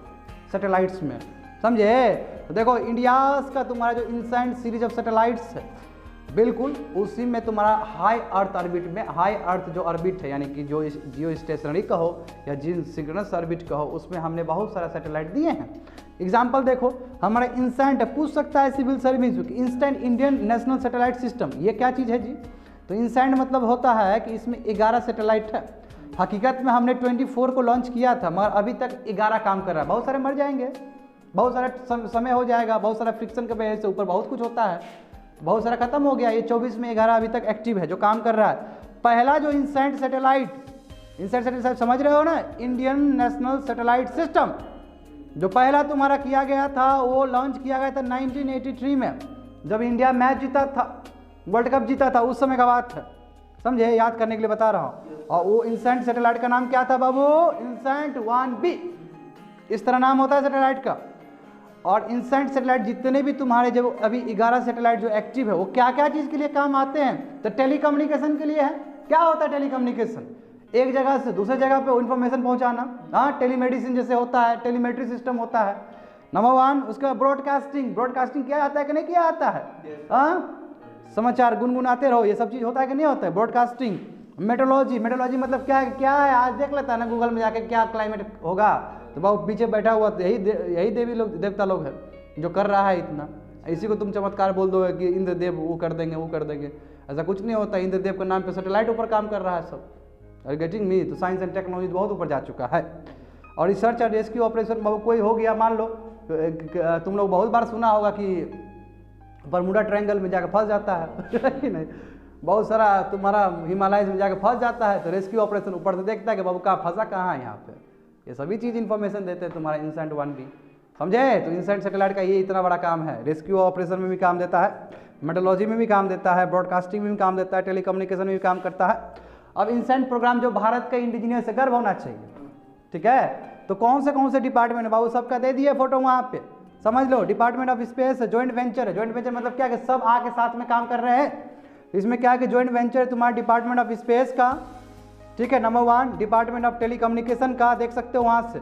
सैटेलाइट्स में, समझे। तो देखो इंडिया का तुम्हारा जो इनसैंड सीरीज ऑफ सैटेलाइट्स है, बिल्कुल उसी में तुम्हारा हाई अर्थ ऑर्बिट में, हाई अर्थ जो ऑर्बिट है यानी कि जो जियो स्टेशनरी कहो या जियो सिंक्रोनस ऑर्बिट कहो, उसमें हमने बहुत सारा सैटेलाइट दिए हैं। एग्जाम्पल देखो, हमारा इंस्टेंट पूछ सकता है civil service, instant Indian national satellite system, ये क्या चीज़ है जी। तो इंस्टेंट मतलब होता है कि इसमें 11 सैटेलाइट है। हकीकत में हमने 24 को लॉन्च किया था, मगर अभी तक 11 काम कर रहा है। बहुत सारे मर जाएंगे, बहुत सारा समय हो जाएगा, बहुत सारा फ्रिक्शन के वजह से ऊपर बहुत कुछ होता है, बहुत सारा खत्म हो गया। ये 24 में 11 अभी तक एक्टिव है जो काम कर रहा है। पहला जो इंस्टेंट सैटेलाइट समझ रहे हो ना, इंडियन नेशनल सैटेलाइट सिस्टम जो पहला तुम्हारा किया गया था, वो लॉन्च किया गया था 1983 में, जब इंडिया मैच जीता था, वर्ल्ड कप जीता था, उस समय का बात है, समझे। याद करने के लिए बता रहा हूँ। और वो इंस्टेंट सैटेलाइट का नाम क्या था बाबू, इंस्टेंट 1B, इस तरह नाम होता है सैटेलाइट का। और इंस्टेंट सैटेलाइट जितने भी तुम्हारे जो अभी 11 सैटेलाइट जो एक्टिव है, वो क्या क्या चीज़ के लिए काम आते हैं, तो टेलीकम्युनिकेशन के लिए है। क्या होता है टेलीकम्युनिकेशन, एक जगह से दूसरे जगह पे इन्फॉर्मेशन पहुंचाना। हाँ, टेलीमेडिसिन जैसे होता है, टेलीमेट्री सिस्टम होता है, नंबर 1। उसका ब्रॉडकास्टिंग किया जाता है कि नहीं किया जाता है। हाँ, समाचार गुनगुनाते रहो, ये सब चीज़ होता है कि नहीं होता है, ब्रॉडकास्टिंग। मेट्रोलॉजी मतलब क्या है, आज देख लेता है ना गूगल में जाके क्या क्लाइमेट होगा, तो बाबू पीछे बैठा हुआ यही देवता लोग है जो कर रहा है इतना। इसी को तुम चमत्कार बोल दो कि इंद्रदेव वो कर देंगे, ऐसा कुछ नहीं होता। इंद्रदेव के नाम पे सैटेलाइट ऊपर काम कर रहा है सब। और गेटिंग मी, तो साइंस एंड टेक्नोलॉजी बहुत ऊपर जा चुका है। और रिसर्च एंड रेस्क्यू ऑपरेशन बाबू कोई हो गया, मान लो तुम लोग बहुत बार सुना होगा कि बरमुडा ट्रायंगल में जाकर फंस जाता है नहीं, बहुत सारा तुम्हारा हिमालय में जाकर फंस जाता है, तो रेस्क्यू ऑपरेशन ऊपर से देखता है कि बाबू कहाँ फंसा, कहाँ है यहाँ पे। ये सभी चीज़ इन्फॉर्मेशन देते हैं तुम्हारा इंस्टेंट 1B, समझे। तो इंस्टेंट सैटेलाइट का ये इतना बड़ा काम है। रेस्क्यू ऑपरेशन में भी काम देता है, मेट्रोलॉजी में भी काम देता है, ब्रॉडकास्टिंग में भी काम देता है, टेलीकम्युनिकेशन में भी काम करता है। अब इंस्टेंट प्रोग्राम जो भारत का इंडिजीनियस से गर्व होना चाहिए, ठीक है। तो कौन से डिपार्टमेंट है बाबू, सबका दे दिए फोटो वहाँ पे, समझ लो। डिपार्टमेंट ऑफ स्पेस है, ज्वाइंट वेंचर है। ज्वाइंट वेंचर मतलब क्या है, सब आके साथ में काम कर रहे हैं। इसमें क्या है कि ज्वाइंट वेंचर तुम्हारा डिपार्टमेंट ऑफ स्पेस का, ठीक है, नंबर 1। डिपार्टमेंट ऑफ टेलीकम्युनिकेशन का, देख सकते हो वहाँ से,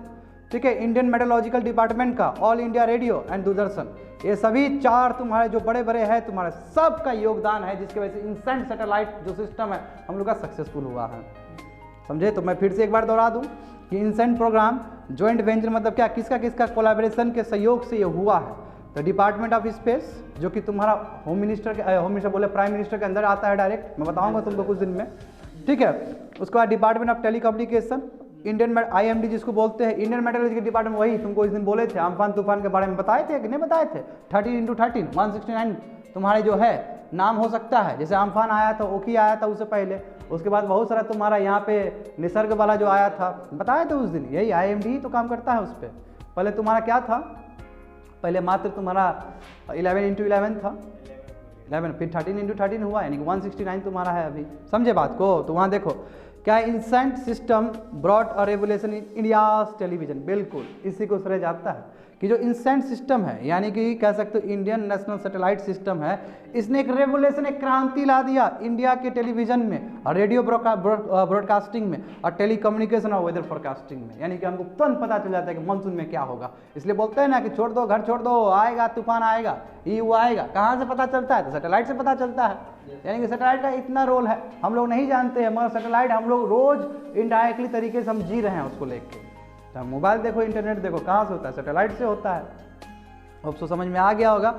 ठीक है। इंडियन मेट्रोलॉजिकल डिपार्टमेंट का, all India radio and Doordarshan, ये सभी 4 तुम्हारे जो बड़े बड़े हैं तुम्हारे, सबका योगदान है, जिसकी वजह से इंस्टेंट सैटेलाइट जो सिस्टम है हम लोग का सक्सेसफुल हुआ है, समझे। तो मैं फिर से एक बार दोहरा दूँ कि इंस्टेंट प्रोग्राम ज्वाइंट वेंचर मतलब क्या, किसका कोलैबोरेशन के सहयोग से ये हुआ है। तो डिपार्टमेंट ऑफ स्पेस जो कि तुम्हारा होम मिनिस्टर बोले प्राइम मिनिस्टर के अंदर आता है डायरेक्ट, मैं बताऊंगा तुमको कुछ दिन में, ठीक है। उसके बाद department of telecommunication, Indian IMD जिसको बोलते हैं, इंडियन मेट्रोलॉजी के डिपार्टमेंट, वही तुमको इस दिन बोले थे, अम्फान तूफान के बारे में बताए थे कि नहीं बताए थे। 13x13 169 तुम्हारे जो है नाम हो सकता है, जैसे अम्फान आया था, ओखी आया था उससे पहले, उसके बाद बहुत सारा तुम्हारा यहाँ पे निसर्ग वाला जो आया था, बताए थे उस दिन, यही IMD ही तो काम करता है उस पर। पहले तुम्हारा क्या था, पहले मात्र तुम्हारा 11x11 था, 11, फिर 13x13 हुआ, यानी कि 169 तुम्हारा है अभी, समझे बात को। तो वहाँ देखो क्या, instant system brought a revolution in India's television, बिल्कुल इसी को श्रेय जाता है कि जो इंस्टेंट सिस्टम है, यानी कि कह सकते हो इंडियन नेशनल सैटेलाइट सिस्टम है, इसने एक रेवोल्यूशन, एक क्रांति ला दिया इंडिया के टेलीविजन में और रेडियो ब्रॉडकास्टिंग में और टेलीकम्युनिकेशन और वेदर फोरकास्टिंग में। यानी कि हमको तुरंत पता चल जाता है कि मानसून में क्या होगा। इसलिए बोलते हैं ना कि छोड़ दो, घर छोड़ दो, आएगा तूफान आएगा, ये वो आएगा। कहाँ से पता चलता है, तो सैटेलाइट से पता चलता है। यानी कि सैटेलाइट का इतना रोल है, हम लोग नहीं जानते हैं, मगर सैटेलाइट हम लोग रोज इनडायरेक्टली तरीके से हम जी रहे हैं उसको लेके। तो मोबाइल देखो, इंटरनेट देखो, कहाँ से होता है, सैटेलाइट से होता है। होप सो समझ में आ गया होगा।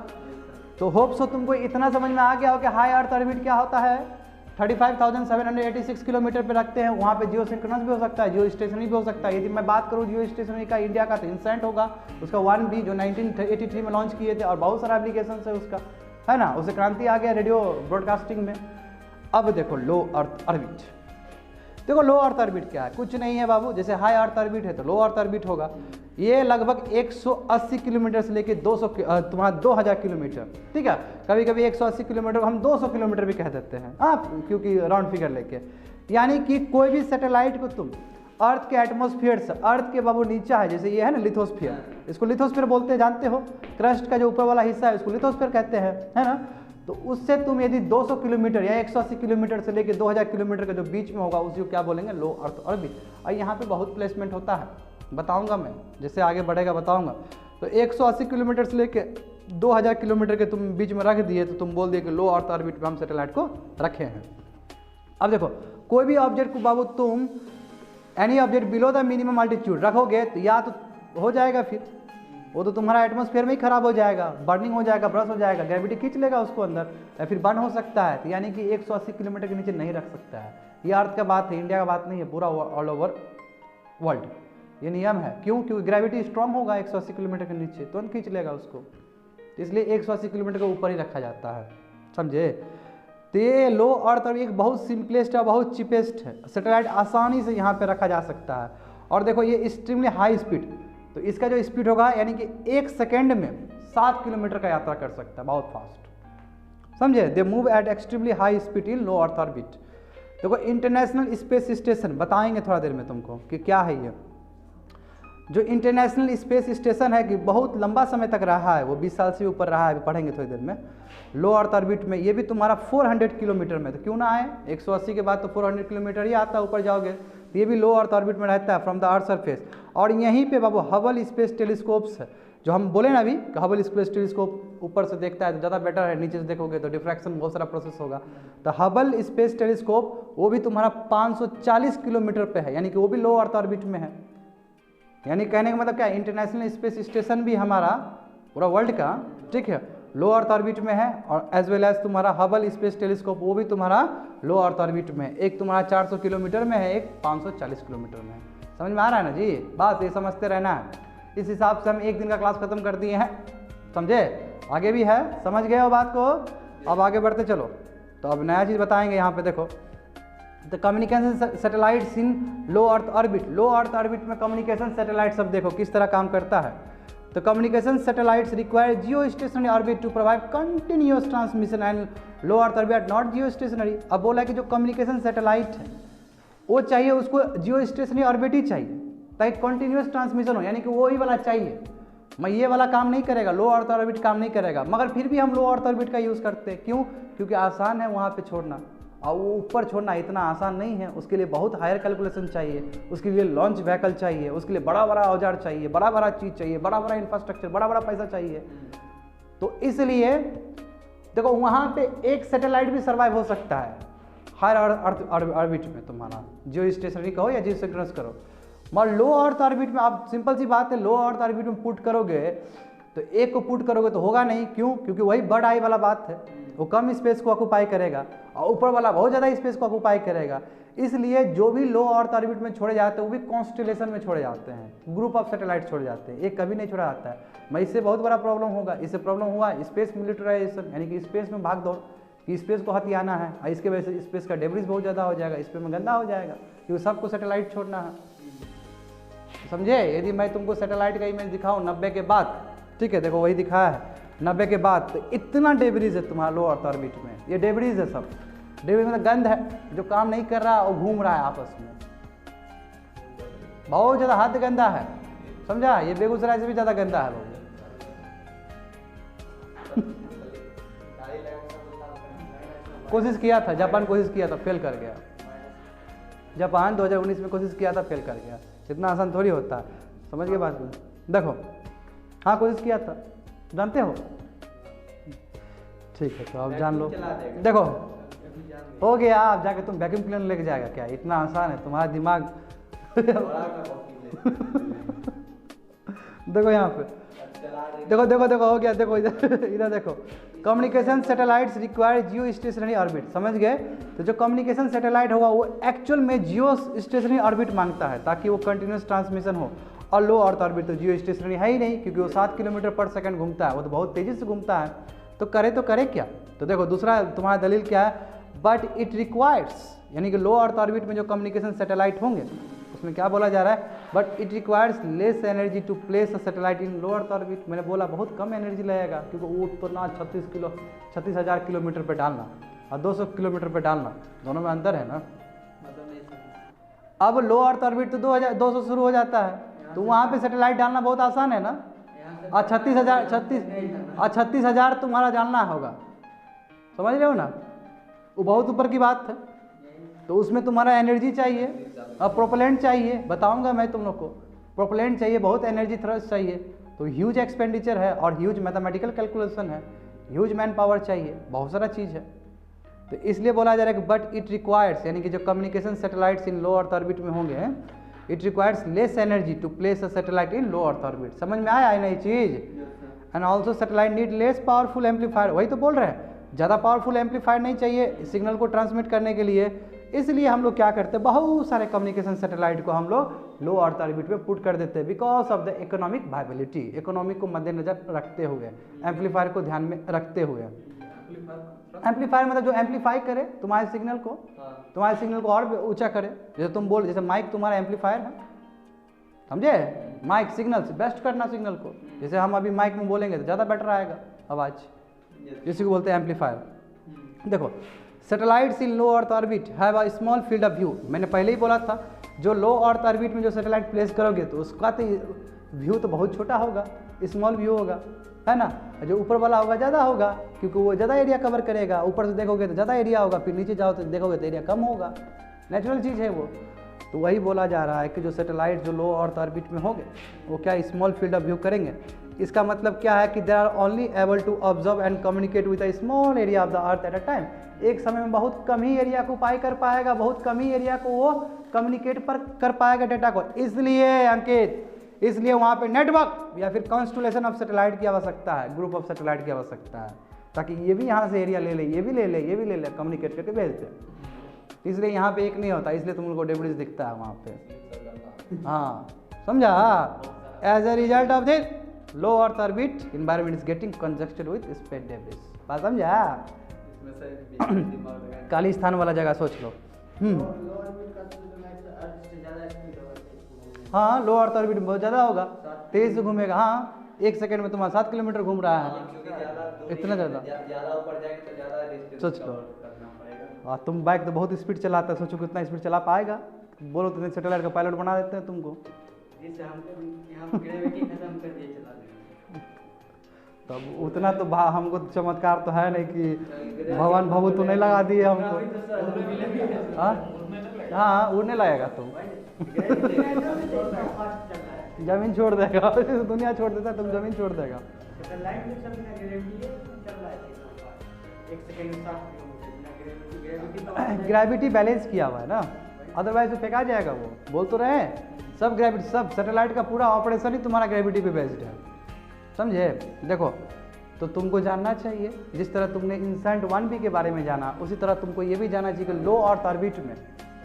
तो होप सो तुमको इतना समझ में आ गया हो कि हाई अर्थ ऑर्बिट क्या होता है। 35,786 किलोमीटर पे रखते हैं, वहाँ पे जियो सिंक्रोनस भी हो सकता है, जियो स्टेशनरी भी हो सकता है। यदि मैं बात करूँ जियो स्टेशनरी का इंडिया का, तो इंस्टेंट होगा, उसका 1B जो 1983 में लॉन्च किए थे, और बहुत सारा एप्लीकेशन है उसका, है ना, उससे क्रांति आ गया रेडियो ब्रॉडकास्टिंग में। अब देखो लो अर्थ ऑर्बिट, देखो लो अर्थ ऑर्बिट क्या है, कुछ नहीं है बाबू। जैसे हाई अर्थ ऑर्बिट है तो लो अर्थ ऑर्बिट होगा, ये लगभग 180 किलोमीटर से लेके 200 तुम्हारा 2000 किलोमीटर, ठीक है। कभी कभी 180 किलोमीटर हम 200 किलोमीटर भी कह देते हैं, हाँ, क्योंकि राउंड फिगर लेके। यानी कि कोई भी सैटेलाइट को तुम अर्थ के एटमॉस्फेयर से, अर्थ के बाबू नीचा है, जैसे ये है ना लिथोस्फीयर, इसको लिथोस्फीयर बोलते हैं, जानते हो, क्रस्ट का जो ऊपर वाला हिस्सा है उसको लिथोस्फीयर कहते हैं, है ना। तो उससे तुम यदि 200 किलोमीटर या 180 किलोमीटर से लेकर 2000 किलोमीटर के जो बीच में होगा उसको क्या बोलेंगे, लो अर्थ ऑर्बिट। और यहाँ पे बहुत प्लेसमेंट होता है, बताऊंगा मैं, जैसे आगे बढ़ेगा बताऊंगा। तो 180 किलोमीटर से लेके 2000 किलोमीटर के तुम बीच में रख दिए तो तुम बोल दिए कि लो अर्थ ऑर्बिट में हम सैटेलाइट को रखे हैं। अब देखो कोई भी ऑब्जेक्ट को बाबू तुम any object below the minimum altitude रखोगे तो या तो हो जाएगा, फिर वो तो तुम्हारा एटमॉस्फेयर में ही खराब हो जाएगा, बर्निंग हो जाएगा, ब्रश हो जाएगा, ग्रेविटी खींच लेगा उसको अंदर, या फिर बर्न हो सकता है। तो यानी कि 180 किलोमीटर के नीचे नहीं रख सकता है। ये अर्थ का बात है, इंडिया का बात नहीं है, पूरा ऑल ओवर वर्ल्ड ये नियम है। क्यों? क्योंकि ग्रेविटी स्ट्रांग होगा 180 किलोमीटर के नीचे, तुरंत खींच लेगा उसको, इसलिए 180 किलोमीटर के ऊपर ही रखा जाता है, समझे। तो ये लो अर्थ और एक बहुत सिंपलेस्ट है, बहुत चीपेस्ट है, सैटेलाइट आसानी से यहाँ पे रखा जा सकता है। और देखो ये एक्सट्रीमली हाई स्पीड, तो इसका जो स्पीड होगा यानी कि 1 सेकेंड में 7 किलोमीटर का यात्रा कर सकता है, बहुत फास्ट, समझे। They move at extremely high speed in low earth orbit. देखो इंटरनेशनल स्पेस स्टेशन बताएंगे थोड़ा देर में तुमको कि क्या है ये। जो इंटरनेशनल स्पेस स्टेशन है कि बहुत लंबा समय तक रहा है, वो 20 साल से ऊपर रहा है, अभी पढ़ेंगे थोड़ी देर में। लो अर्थ ऑर्बिट में ये भी तुम्हारा 400 किलोमीटर में, तो क्यों ना आए, 180 के बाद तो 400 किलोमीटर ही आता है, ऊपर जाओगे तो ये भी लो अर्थ ऑर्बिट में रहता है फ्रॉम द अर्थ सरफेस। और यहीं पे बाबू हबल स्पेस टेलीस्कोप्स है, जो हम बोले ना अभी कि हबल स्पेस टेलीस्कोप ऊपर से देखता है तो ज़्यादा बेटर है, नीचे से देखोगे तो डिफ्रैक्शन बहुत सारा प्रोसेस होगा। तो हबल स्पेस टेलीस्कोप वो भी तुम्हारा 540 किलोमीटर पे है, यानी कि वो भी लो अर्थ ऑर्बिट में है। यानी कहने का मतलब क्या, इंटरनेशनल स्पेस स्टेशन भी हमारा पूरा वर्ल्ड का, ठीक है, लो अर्थ ऑर्बिट में है। और एज वेल एज तुम्हारा हबल स्पेस टेलीस्कोप वो भी तुम्हारा लो अर्थ ऑर्बिट में है। एक तुम्हारा 400 किलोमीटर में है, एक 540 किलोमीटर में है। समझ में आ रहा है ना जी, बस ये समझते रहना है। इस हिसाब से हम एक दिन का क्लास खत्म कर दिए हैं, समझे। आगे भी है, समझ गए हो बात को, अब आगे बढ़ते चलो। तो अब नया चीज़ बताएंगे यहाँ पे, देखो the communication satellites in low earth orbit. Low earth orbit में कम्युनिकेशन सैटेलाइट सब देखो किस तरह काम करता है। तो communication satellites require geostationary orbit to provide continuous transmission and low earth orbit not geostationary. अब बोला कि जो कम्युनिकेशन सैटेलाइट है वो चाहिए, उसको जियो स्टेशनरी ऑर्बिट ही चाहिए ताकि कंटिन्यूअस ट्रांसमिशन हो, यानी कि वो ही वाला चाहिए। मैं ये वाला काम नहीं करेगा, लो अर्थ ऑर्बिट काम नहीं करेगा, मगर फिर भी हम लो अर्थ ऑर्बिट का यूज़ करते हैं। क्यों? क्योंकि आसान है वहाँ पे छोड़ना, और वो ऊपर छोड़ना इतना आसान नहीं है, उसके लिए बहुत हायर कैलकुलेशन चाहिए, उसके लिए लॉन्च व्हीकल चाहिए, उसके लिए बड़ा बड़ा औजार चाहिए, बड़ा बड़ा चीज़ चाहिए, बड़ा बड़ा इंफ्रास्ट्रक्चर, बड़ा बड़ा पैसा चाहिए। तो इसलिए देखो वहाँ पे एक सैटेलाइट भी सर्वाइव हो सकता है हायर अर्थ ऑर्बिट में, तुम्हारा जियो स्टेशनरी कहो या जियो सिंक्रोनस करो। मगर लो अर्थ ऑर्बिट में आप सिंपल सी बात है, लो अर्थ ऑर्बिट में पुट करोगे तो एक को पुट करोगे तो होगा नहीं। क्यों? क्योंकि वही बर्ड आई वाला बात है, वो कम स्पेस को ऑक्यूपाई करेगा और ऊपर वाला बहुत ज़्यादा स्पेस को ऑक्यूपाई करेगा। इसलिए जो भी लो अर्थ ऑर्बिट में छोड़े जाते हैं वो भी कॉन्स्टेलेशन में छोड़े जाते हैं, ग्रुप ऑफ सैटेलाइट छोड़े जाते हैं, एक कभी नहीं छोड़ा जाता है। मैं इससे बहुत बड़ा प्रॉब्लम होगा, इससे प्रॉब्लम हुआ स्पेस मिलिटराइजेशन, यानी कि स्पेस में भाग दौड़ कि स्पेस को हथियाना है, और इसके वजह से स्पेस का डेब्रिस बहुत ज़्यादा हो जाएगा, स्पेस में गंदा हो जाएगा, क्योंकि सबको सैटेलाइट छोड़ना है, समझे। यदि मैं तुमको सैटेलाइट का इमेज दिखाऊँ 90 के बाद, ठीक है, देखो वही दिखाया है 90 के बाद, तो इतना डेब्रिस है तुम्हारा लो अर्थ ऑर्बिट में, ये डेब्रिस है सब। डेब्रिस मतलब गंद है जो काम नहीं कर रहा और घूम रहा है आपस में, बहुत ज़्यादा हद गंदा है, समझा। ये बेगूसराय से भी ज़्यादा गंदा है लोग। कोशिश किया था, जापान कोशिश किया था, फेल कर गया। जापान 2019 में कोशिश किया था, फेल कर गया। इतना आसान थोड़ी होता है, समझ गए बात को। देखो हाँ कोशिश किया था, जानते हो, ठीक है, तो आप जान लो। देखो हो गया, आप जाके तुम वैक्यूम क्लीनर लेके जाएगा क्या, इतना आसान है तुम्हारा दिमाग। देखो यहाँ पे, देखो देखो देखो हो गया, देखो इधर देखो, communication satellites require geostationary orbit, समझ गए। तो जो कम्युनिकेशन सैटेलाइट होगा वो एक्चुअल में जियो स्टेशनरी ऑर्बिट मांगता है ताकि वो कंटिन्यूस ट्रांसमिशन हो। और लो अर्थ ऑर्बिट तो जियो स्टेशनरी है ही नहीं, क्योंकि वो 7 किलोमीटर पर सेकंड घूमता है, वो तो बहुत तेज़ी से घूमता है। तो करे क्या। तो देखो दूसरा तुम्हारा दलील क्या है, बट इट रिक्वायर्स, यानी कि लो अर्थ ऑर्बिट में जो कम्युनिकेशन सैटेलाइट होंगे उसमें क्या बोला जा रहा है, but it requires less energy to place a satellite in low earth orbit. मैंने बोला बहुत कम एनर्जी लगेगा, क्योंकि वो उतना 36,000 किलोमीटर पर डालना और 200 किलोमीटर पर डालना, दोनों में अंतर है ना। अब लो अर्थ ऑर्बिट तो 200 शुरू हो जाता है, तो वहाँ पे सैटेलाइट डालना बहुत आसान है ना। और 36,000 तुम्हारा डालना होगा, समझ रहे हो ना, वो बहुत ऊपर की बात है। तो उसमें तुम्हारा एनर्जी चाहिए और प्रोपेलेंट चाहिए, बताऊंगा मैं तुम लोग को। प्रोपेलेंट चाहिए, बहुत एनर्जी थ्रस्ट चाहिए, तो ह्यूज एक्सपेंडिचर है और ह्यूज मैथमेटिकल कैलकुलेशन है, ह्यूज मैन पावर चाहिए, बहुत सारा चीज़ है। तो इसलिए बोला जा रहा है कि बट इट रिक्वायर्स, यानी कि जो communication satellites in low earth orbit में होंगे, it requires less energy to place a satellite in low earth orbit. समझ में आया है नई चीज़। And also satellite need less powerful amplifier, वही तो बोल रहे हैं, ज़्यादा पावरफुल एम्पलीफायर नहीं चाहिए सिग्नल को ट्रांसमिट करने के लिए। इसलिए हम लोग क्या करते हैं, बहुत सारे कम्युनिकेशन सैटेलाइट को हम लोग लो अर्थ ऑर्बिट में पुट कर देते हैं, because of the economic viability, economic को मद्देनजर रखते हुए, एम्पलीफायर को ध्यान में रखते हुए। एम्पलीफायर मतलब जो एम्पलीफाई करे तुम्हारे सिग्नल को, तुम्हारे सिग्नल को और ऊंचा करे। जैसे तुम बोल, जैसे माइक तुम्हारा एम्पलीफायर है, समझे, माइक सिग्नल से बेस्ट करना सिग्नल को। जैसे हम अभी माइक में बोलेंगे तो ज़्यादा बेटर आएगा आवाज़, इसी को बोलते हैं एम्पलीफायर। देखो, satellites in low earth orbit have a small field of view. मैंने पहले ही बोला था, जो लो अर्थ ऑर्बिट में जो सैटेलाइट प्लेस करोगे तो उसका तो व्यू तो बहुत छोटा होगा, स्मॉल व्यू होगा, है ना। जो ऊपर वाला होगा ज़्यादा होगा, क्योंकि वो ज़्यादा एरिया कवर करेगा। ऊपर से देखोगे तो ज़्यादा एरिया होगा, फिर नीचे जाओ तो देखोगे तो एरिया कम होगा, नेचुरल चीज़ है वो। तो वही बोला जा रहा है कि जो सैटेलाइट जो लो अर्थ ऑर्बिट में होंगे वो क्या स्मॉल फील्ड ऑफ व्यू करेंगे। इसका मतलब क्या है कि they are only able to observe and communicate with a small area of the earth at a time. एक समय में बहुत कम ही एरिया को पाई कर पाएगा, बहुत कम ही एरिया को वो कम्युनिकेट कर पाएगा डेटा को। इसलिए अंकित, इसलिए वहाँ पे नेटवर्क या फिर कॉन्स्टुलेशन ऑफ सैटेलाइट की आवश्यकता है, ग्रुप ऑफ सैटेलाइट की आवश्यकता है, ताकि ये भी यहाँ से एरिया ले ले, ये भी ले ले, ये भी ले ले, कम्युनिकेट करके भेज दे। इसलिए यहाँ पे एक नहीं होता, इसलिए तुम लोग को डिफरेंस दिखता है वहाँ पे। हाँ, समझा। As a result of this low earth orbit environment is getting congested with space debris. बात समझा। खालिस्तान वाला जगह सोच लो। हाँ, लो अर्थ ऑर्बिट बहुत ज़्यादा होगा, तेज से घूमेगा। हाँ, 1 सेकंड में तुम्हारा 7 किलोमीटर घूम रहा है, इतना ज़्यादा सोच लो। हाँ, तुम बाइक तो बहुत स्पीड चलाता है, सोचो कितना स्पीड चला पाएगा। बोलो तो सैटेलाइट का पायलट बना देते हैं तुमको। तब उतना तो हमको चमत्कार तो है नहीं कि भगवान भभू तो नहीं लगा दिए हमको। हाँ, उड़ने लगेगा तुम। जमीन छोड़ देगा, दुनिया छोड़ देता तुम जमीन छोड़ देगा। ग्रेविटी बैलेंस किया हुआ है ना, अदरवाइज तो फेंका जाएगा। वो बोल तो रहे हैं, सब ग्रेविटी, सब सैटेलाइट का पूरा ऑपरेशन ही तुम्हारा ग्रेविटी पे बेस्ड है, समझे। देखो, तो तुमको जानना चाहिए, जिस तरह तुमने इनसेंट 1B के बारे में जाना, उसी तरह तुमको ये भी जाना चाहिए कि लो अर्थ ऑर्बिट में,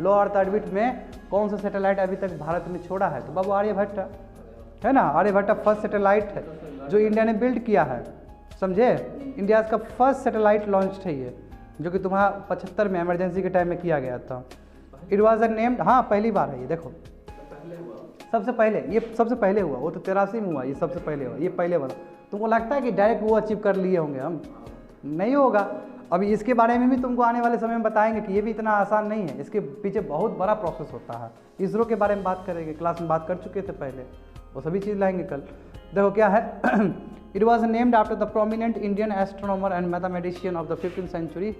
लो अर्थ ऑर्बिट में कौन सा सैटेलाइट अभी तक भारत ने छोड़ा है। तो बाबू आर्यभट्टा है ना, आर्यभट्टा फर्स्ट सैटेलाइट है जो इंडिया ने बिल्ड किया है, समझे। इंडिया का फर्स्ट सैटेलाइट लॉन्च है ये, जो कि तुम्हारा 75 में इमरजेंसी के टाइम में किया गया था। इट वॉज अ नेम्ड, हाँ पहली बार है ये। देखो, सबसे पहले, ये सबसे पहले हुआ, वो तो 83 में हुआ, ये सबसे पहले हुआ, ये पहले वाला। तुमको लगता है कि डायरेक्ट वो अचीव कर लिए होंगे हम? नहीं होगा। अभी इसके बारे में भी तुमको आने वाले समय में बताएंगे कि ये भी इतना आसान नहीं है, इसके पीछे बहुत बड़ा प्रोसेस होता है। इसरो के बारे में बात करेंगे, क्लास में बात कर चुके थे पहले, वो सभी चीज़ लाएंगे कल। देखो क्या है, it was named after the prominent Indian astronomer and mathematician of the 15th century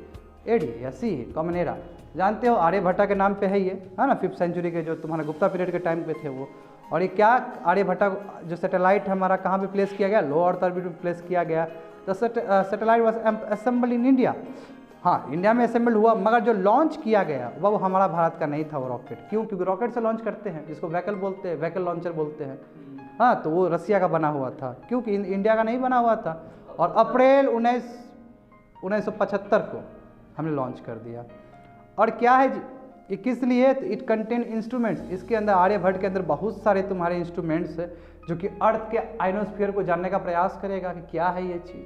AD या C कॉमनेरा। जानते हो, आर्यभट्टा के नाम पे है ये, है ना, 5th सेंचुरी के, जो तुम्हारा गुप्ता पीरियड के टाइम पे थे वो। और ये क्या, आर्यभट्टा जो सैटेलाइट हमारा कहाँ पे प्लेस किया गया, लो अर्थ ऑर्बिट में प्लेस किया गया। The satellite was assemble in India. हाँ, इंडिया में असेंबल हुआ, मगर जो लॉन्च किया गया वो हमारा भारत का नहीं था वो रॉकेट। क्यों? क्योंकि रॉकेट से लॉन्च करते हैं, जिसको व्हीकल बोलते हैं, व्हीकल लॉन्चर बोलते हैं। हाँ, तो वो रसिया का बना हुआ था, क्योंकि इंडिया का नहीं बना हुआ था। और अप्रैल 1975 को हमने लॉन्च कर दिया। और क्या है जी, ये किस लिए? तो इट कंटेन इंस्ट्रूमेंट्स, इसके अंदर, आर्यभट्ट के अंदर बहुत सारे तुम्हारे इंस्ट्रूमेंट्स है जो कि अर्थ के आयनोस्फीयर को जानने का प्रयास करेगा कि क्या है ये चीज़।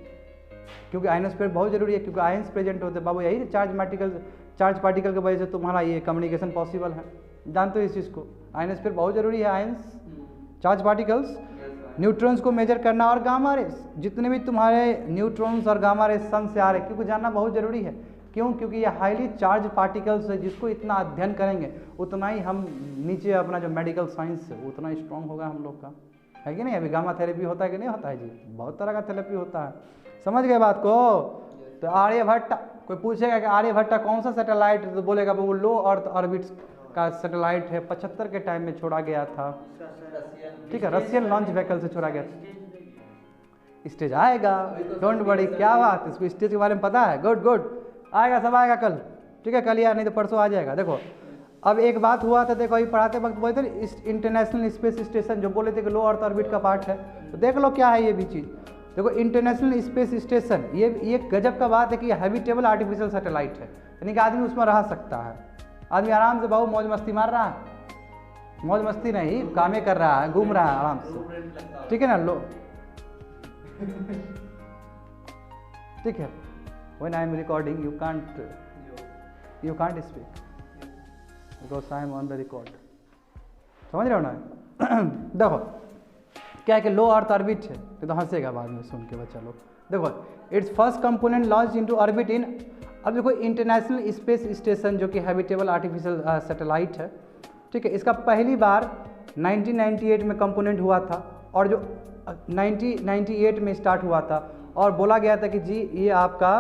क्योंकि आयनोस्फीयर बहुत जरूरी है, क्योंकि आयंस प्रेजेंट होते हैं बाबू, यही चार्ज पार्टिकल की वजह से तुम्हारा ये कम्युनिकेशन पॉसिबल है। जानते हो इस चीज़ को, आयनोस्फीयर बहुत जरूरी है, आयंस, चार्ज पार्टिकल्स, न्यूट्रॉन्स को मेजर करना, और गामा रेस, जितने भी तुम्हारे न्यूट्रॉन्स और गामा रेस सन से आ रहे, क्योंकि जानना बहुत जरूरी है क्यों? क्योंकि ये हाईली चार्ज पार्टिकल्स है, जिसको इतना अध्ययन करेंगे उतना ही हम नीचे अपना जो मेडिकल साइंस है उतना ही स्ट्रॉन्ग होगा हम लोग का, है कि नहीं? अभी गामा थेरेपी होता है कि नहीं होता है जी? बहुत तरह का थेरेपी होता है, समझ गए बात को? तो आर्यभट्ट, कोई पूछेगा कि आर्यभट्ट कौन सा सैटेलाइट, तो बोलेगा वो लो अर्थ ऑर्बिट का सैटेलाइट है, 75 के टाइम में छोड़ा गया था, ठीक है, रशियन लॉन्च व्हीकल से छोड़ा गया था। स्टेज आएगा, डोंट वरी, क्या बात, इसको स्टेज के बारे में पता है, गुड गुड, आएगा, सब आएगा कल, ठीक है, कल या नहीं तो परसों आ जाएगा। देखो अब एक बात हुआ था, देखो अभी पढ़ाते वक्त बोले थे इंटरनेशनल स्पेस स्टेशन, जो बोले थे कि लो अर्थ ऑर्बिट का पार्ट है, तो देख लो क्या है ये भी चीज़। देखो इंटरनेशनल स्पेस स्टेशन ये गजब का बात है कि हैबिटेबल आर्टिफिशियल सैटेलाइट है, यानी कि आदमी उसमें रह सकता है, आदमी आराम से बहुत मौज मस्ती मार रहा है, मौज मस्ती नहीं, कामें कर रहा है, घूम रहा है आराम से, ठीक है ना, लो ठीक है। When I am recording, you can't speak because I am on the record. समझ रहे हो ना? देखो क्या है कि लो अर्थ ऑर्बिट है, तो हंसेगा बाद में सुन के बच्चा लोग। देखो it's first component launch into orbit in, अब देखो इंटरनेशनल स्पेस स्टेशन जो कि हैबिटेबल आर्टिफिशियल सैटेलाइट है, ठीक है, इसका पहली बार 1998 में कंपोनेंट हुआ था, और जो 1998 में स्टार्ट हुआ था, और बोला गया था कि जी ये आपका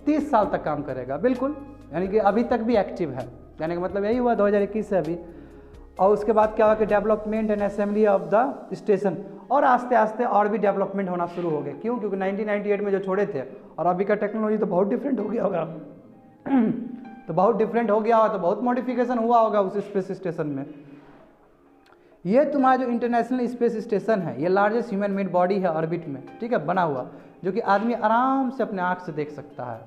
30 साल तक काम करेगा, बिल्कुल, यानी कि अभी तक भी एक्टिव है, यानी कि मतलब यही हुआ 2021 से अभी। और उसके बाद क्या हुआ कि development and assembly of the station, और आस्ते आस्ते और भी डेवलपमेंट होना शुरू हो गया, क्यों? क्योंकि 1998 में जो छोड़े थे और अभी का टेक्नोलॉजी तो बहुत डिफरेंट हो गया होगा तो बहुत डिफरेंट हो गया होगा, तो बहुत मॉडिफिकेशन हुआ होगा उस स्पेस स्टेशन में। ये तुम्हारा जो इंटरनेशनल स्पेस स्टेशन है, ये लार्जेस्ट ह्यूमन मेड बॉडी है ऑर्बिट में, ठीक है, बना हुआ, जो कि आदमी आराम से अपने आँख से देख सकता है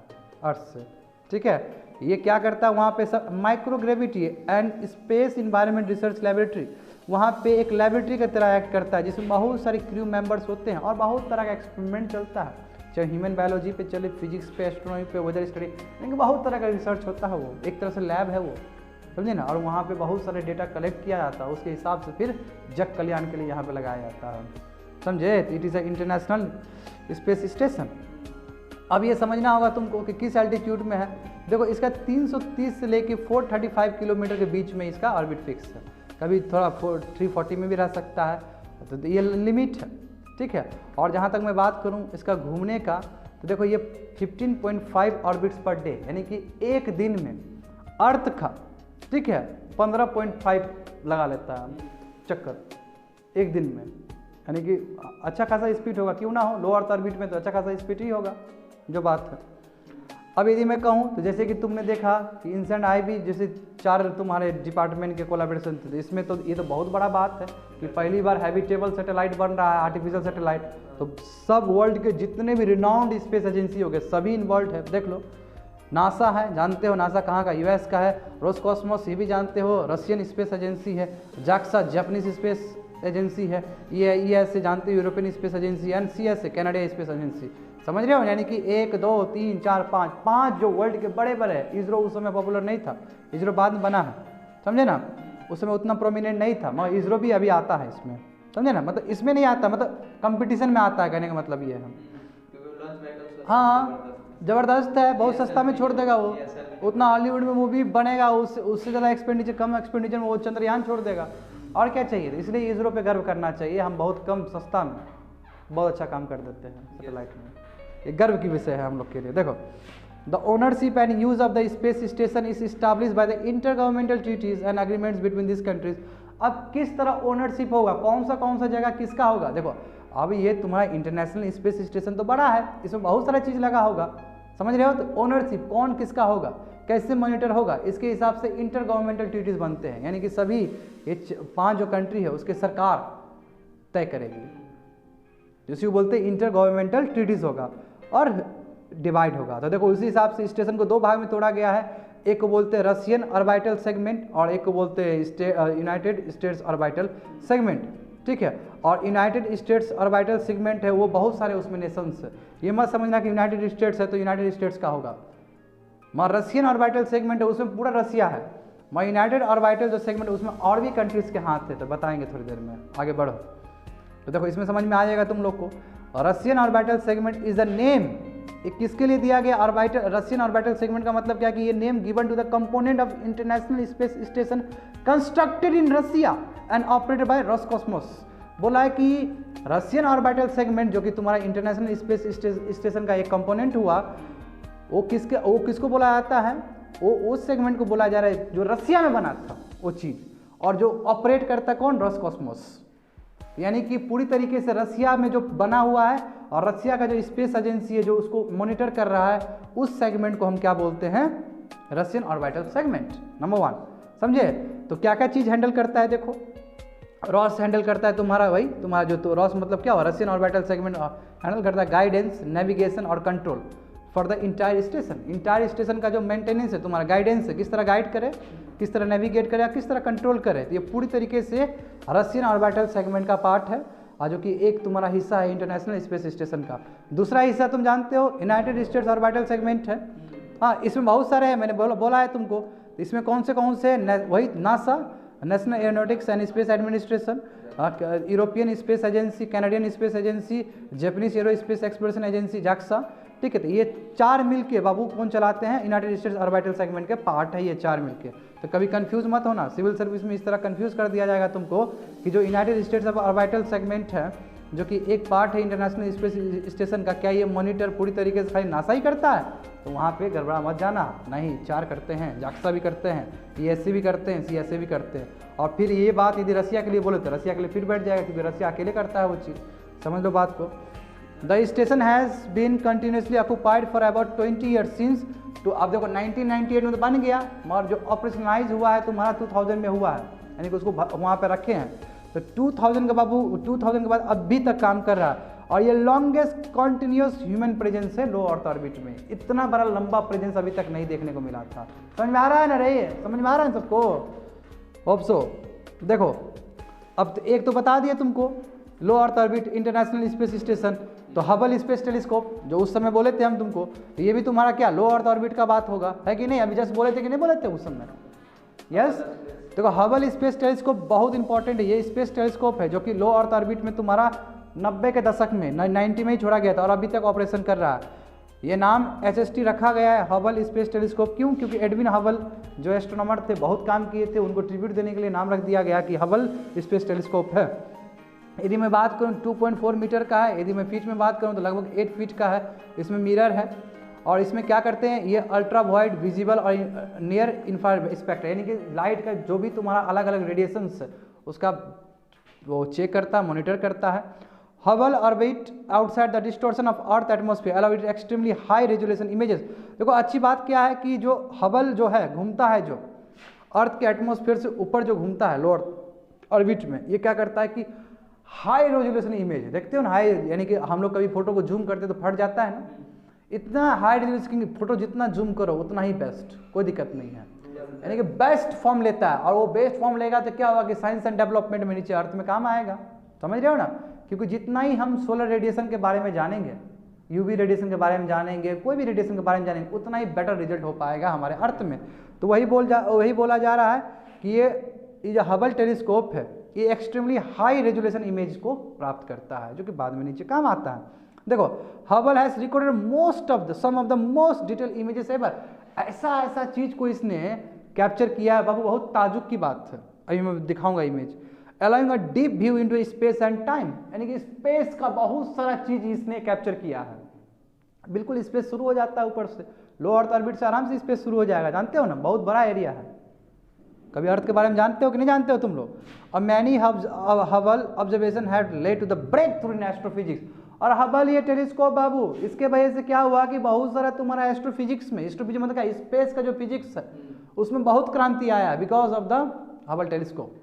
अर्थ से, ठीक है। ये क्या करता है वहाँ पे सब microgravity and space environment research laboratory, वहाँ पे एक लेबोरेटरी की तरह एक्ट करता है, जिसमें बहुत सारे क्रू मेंबर्स होते हैं और बहुत तरह का एक्सपेरिमेंट चलता है, चाहे ह्यूमन बायोलॉजी पे चले, फिजिक्स पे, एस्ट्रोनॉमी पे, वेदर स्टडी, यानी बहुत तरह का रिसर्च होता है, वो एक तरह से लैब है वो, समझे ना। और वहाँ पे बहुत सारे डेटा कलेक्ट किया जाता है, उसके हिसाब से फिर जग कल्याण के लिए यहाँ पे लगाया जाता है, समझे। तो it is a international space station. अब ये समझना होगा तुमको कि किस एल्टीट्यूड में है। देखो इसका 330 से लेके 435 किलोमीटर के बीच में इसका ऑर्बिट फिक्स है, कभी थोड़ा 340 में भी रह सकता है, तो ये लिमिट है, ठीक है। और जहाँ तक मैं बात करूँ इसका घूमने का, तो देखो ये 15.5 ऑर्बिट्स पर डे, यानी कि एक दिन में अर्थ का, ठीक है, 15.5 लगा लेता है चक्कर एक दिन में, यानी कि अच्छा खासा स्पीड होगा, क्यों ना हो, लो अर्थ ऑर्बिट में तो अच्छा खासा स्पीड ही होगा, जो बात है। अब यदि मैं कहूँ तो जैसे कि तुमने देखा कि इंसेंट आई भी जैसे 4 तुम्हारे डिपार्टमेंट के कोलैबोरेशन थे, इसमें तो ये तो बहुत बड़ा बात है कि पहली बार हैबिटेबल सैटेलाइट बन रहा है, आर्टिफिशियल सैटेलाइट, तो सब वर्ल्ड के जितने भी रिनाउंड स्पेस एजेंसी हो गए सभी इन्वॉल्व है। देख लो नासा है, जानते हो नासा कहाँ का, यूएस का है, रोस्कॉस्मोस ये भी जानते हो, रशियन स्पेस एजेंसी है, जाक्सा जापानीज स्पेस एजेंसी है, EIS से जानते हो, यूरोपियन स्पेस एजेंसी, NCS है, कनाडा स्पेस एजेंसी, समझ रहे हो। यानी कि 1 2 3 4 5 जो वर्ल्ड के बड़े बड़े हैं। इसरो उस समय पॉपुलर नहीं था, इसरो बाद में बना है, समझे ना, उस समय उतना प्रोमिनेंट नहीं था, मगर इसरो भी अभी आता है इसमें, समझे ना, मतलब इसमें नहीं आता, मतलब कंपटीशन में आता है, कहने का मतलब ये है। हाँ ज़बरदस्त है, बहुत सस्ता में छोड़ देगा वो, उतना हॉलीवुड में मूवी बनेगा, उससे ज़्यादा एक्सपेंडिचर, कम एक्सपेंडिचर में वो चंद्रयान छोड़ देगा, और क्या चाहिए। इसलिए इसरो पे गर्व करना चाहिए, हम बहुत कम सस्ता में बहुत अच्छा काम कर देते हैं सैटेलाइट में, ये गर्व की विषय है हम लोग के लिए। देखो the ownership and use of the space station is establish by the intergovernmental treaties and agreements between this countries. अब किस तरह ओनरशिप होगा, कौन सा जगह किसका होगा। देखो अब ये तुम्हारा इंटरनेशनल स्पेस स्टेशन तो बड़ा है, इसमें बहुत सारा चीज़ लगा होगा, समझ रहे हो। तो ओनरशिप कौन किसका होगा, कैसे मॉनिटर होगा, इसके हिसाब से इंटर गवर्नमेंटल ट्रीटीज बनते हैं, यानी कि सभी ये 5 जो कंट्री है उसके सरकार तय करेगी, जिसको बोलते हैं इंटर गवर्नमेंटल ट्रीटीज होगा और डिवाइड होगा। तो देखो उसी हिसाब से स्टेशन को 2 भाग में तोड़ा गया है, एक को बोलते हैं रशियन ऑर्बिटल सेगमेंट और एक को बोलते हैं यूनाइटेड स्टेट्स ऑर्बिटल सेगमेंट, ठीक है। और यूनाइटेड स्टेट्स ऑर्बिटल सेगमेंट है वो बहुत सारे उसमें नेशंस है, ये मत समझना कि यूनाइटेड स्टेट्स है तो यूनाइटेड स्टेट्स का होगा, मगर रशियन ऑर्बिटल सेगमेंट है उसमें पूरा रसिया है, मगर यूनाइटेड ऑर्बिटल जो सेगमेंट है उसमें और भी कंट्रीज़ के हाथ थे, तो बताएंगे थोड़ी देर में, आगे बढ़ो। तो देखो इसमें समझ में आ जाएगा तुम लोग को। Russian orbital segment is the name ये किसके लिए दिया गया? ऑर्बिटल, रशियन ऑर्बिटल सेगमेंट का मतलब क्या है कि ये name given to the component of international space station constructed in Russia and operated by Roscosmos. बोला है कि रशियन ऑर्बिटल सेगमेंट जो कि तुम्हारा इंटरनेशनल स्पेस स्टेशन का एक कंपोनेंट हुआ, वो किसको बोला जाता है? वो उस सेगमेंट को बोला जा रहा है जो रशिया में बना था वो चीज़, और जो ऑपरेट करता कौन? रोसकॉस्मोस। यानी कि पूरी तरीके से रशिया में जो बना हुआ है और रशिया का जो स्पेस एजेंसी है जो उसको मॉनिटर कर रहा है, उस सेगमेंट को हम क्या बोलते हैं? Russian orbital segment. नंबर 1 समझे? तो क्या क्या चीज़ हैंडल करता है? देखो, रॉस हैंडल करता है तुम्हारा वही, तुम्हारा जो तो रॉस मतलब क्या हुआ? रशियन ऑर्बिटल सेगमेंट हैंडल करता है गाइडेंस, नेविगेशन और control for the entire station. Entire station का जो मेंटेनेंस है, तुम्हारा गाइडेंस है, किस तरह गाइड करे, किस तरह नेविगेट करे, किस तरह कंट्रोल करे, तो ये पूरी तरीके से रशियन ऑर्बिटल सेगमेंट का पार्ट है, और जो कि एक तुम्हारा हिस्सा है इंटरनेशनल स्पेस स्टेशन का। दूसरा हिस्सा तुम जानते हो यूनाइटेड स्टेट्स ऑर्बिटल सेगमेंट है। हाँ, इसमें बहुत सारे हैं, मैंने बोला है तुमको। इसमें कौन से वही NASA, national aeronautics and space administration, European space agency, Canadian space agency, Japanese arrow space exploration agency JAXA. ठीक है, तो ये 4 मिलके बाबू कौन चलाते हैं? यूनाइटेड स्टेट्स ऑर्बिटल सेगमेंट के पार्ट है ये 4 मिलके। तो कभी कंफ्यूज मत होना, सिविल सर्विस में इस तरह कंफ्यूज कर दिया जाएगा तुमको कि जो यूनाइटेड स्टेट्स ऑर्बिटल सेगमेंट है जो कि एक पार्ट है इंटरनेशनल स्पेस स्टेशन का, क्या ये मॉनिटर पूरी तरीके से खाली नासा ही करता है? तो वहाँ पे गड़बड़ा मत जाना, नहीं, 4 करते हैं, जाक्सा भी करते हैं, ESC भी करते हैं, CSA भी करते हैं। और फिर ये बात यदि रसिया के लिए बोले तो रसिया के लिए फिर बैठ जाएगा, क्योंकि रसिया अकेले करता है वो चीज़। समझ लो बात को। The station has been continuously occupied for about 20 years since तो अब देखो 1998 में तो बन गया, मगर जो ऑपरेशनलाइज हुआ है तुम्हारा 2000 में हुआ है, यानी कि उसको वहाँ पे रखे हैं। तो 2000 के बाबू 2000 के बाद अभी तक काम कर रहा है, और ये लॉन्गेस्ट कॉन्टिन्यूस ह्यूमन प्रेजेंस है लो अर्थ ऑर्बिट में। इतना बड़ा लंबा प्रेजेंस अभी तक नहीं देखने को मिला था। समझ में आ रहा है ना रे? समझ में आ रहा है सबको? Hope so. देखो, अब एक तो बता दिया तुमको low earth orbit international space station, तो हबल स्पेस टेलीस्कोप जो उस समय बोले थे हम तुमको, तो ये भी तुम्हारा क्या लो अर्थ ऑर्बिट का बात होगा, है कि नहीं? अभी जस्ट बोले थे कि नहीं बोले थे उस समय? यस। देखो, हबल स्पेस टेलीस्कोप बहुत इंपॉर्टेंट है। ये स्पेस टेलीस्कोप है जो कि लो अर्थ ऑर्बिट में तुम्हारा 90 के दशक में 90 में ही छोड़ा गया था और अभी तक ऑपरेशन कर रहा है। ये नाम HST रखा गया है, हबल स्पेस टेलीस्कोप। क्यों? क्योंकि एडविन हबल जो एस्ट्रोनॉमर थे, बहुत काम किए थे, उनको ट्रिब्यूट देने के लिए नाम रख दिया गया कि हबल स्पेस टेलीस्कोप है। यदि मैं बात करूँ 2.4 मीटर का है, यदि मैं फीट में बात करूँ तो लगभग 8 फीट का है। इसमें मिरर है, और इसमें क्या करते हैं, ये अल्ट्रा वाइड, विजिबल और नियर इंफ्रारेड स्पेक्ट्रम, यानी कि लाइट का जो भी तुम्हारा अलग अलग रेडिएशंस है उसका वो चेक करता है, मॉनिटर करता है। Hubble orbit outside the distortion of earth atmosphere allow it extremely high resolution images. देखो, अच्छी बात क्या है कि जो हबल जो है घूमता है, जो अर्थ के एटमॉस्फेयर से ऊपर जो घूमता है लो अर्थ ऑर्बिट में, ये क्या करता है कि हाई रेजोल्यूशन इमेज, देखते हो ना, हाई, यानी कि हम लोग कभी फोटो को जूम करते तो फट जाता है ना, इतना हाई रेजोल्यूशन फोटो जितना जूम करो उतना ही बेस्ट, कोई दिक्कत नहीं है, यानी कि बेस्ट फॉर्म लेता है। और वो बेस्ट फॉर्म लेगा तो क्या होगा कि साइंस एंड डेवलपमेंट में नीचे अर्थ में काम आएगा। समझ रहे हो ना? क्योंकि जितना ही हम सोलर रेडिएशन के बारे में जानेंगे, यूवी रेडिएशन के बारे में जानेंगे, कोई भी रेडिएशन के बारे में जानेंगे, उतना ही बेटर रिजल्ट हो पाएगा हमारे अर्थ में। तो वही बोला जा रहा है कि ये जो हबल टेलीस्कोप है ये एक्सट्रीमली हाई रेजोल्यूशन इमेज को प्राप्त करता है, जो कि बाद में नीचे काम आता है। देखो, Hubble has recorded some of the most detail images ever. ऐसा चीज को इसने कैप्चर किया है बाबू, बहुत ताजुब की बात है। अभी मैं दिखाऊंगा image. Allowing a deep view into space and time, यानी कि स्पेस का बहुत सारा चीज इसने कैप्चर किया है। बिल्कुल स्पेस शुरू हो जाता है ऊपर से, लो अर्थ ऑर्बिट से आराम से स्पेस शुरू हो जाएगा, जानते हो ना, बहुत बड़ा एरिया है। कभी अर्थ के बारे में जानते हो कि नहीं जानते हो तुम लोग? और many Hubble observation had led to the breakthrough in astrophysics. और हबल ये टेलीस्कोप बाबू, इसके वजह से क्या हुआ कि बहुत सारा तुम्हारा एस्ट्रोफिजिक्स में, एस्ट्रोफिजिक्स मतलब क्या, स्पेस का जो फिजिक्स है उसमें बहुत क्रांति आया because of the Hubble telescope.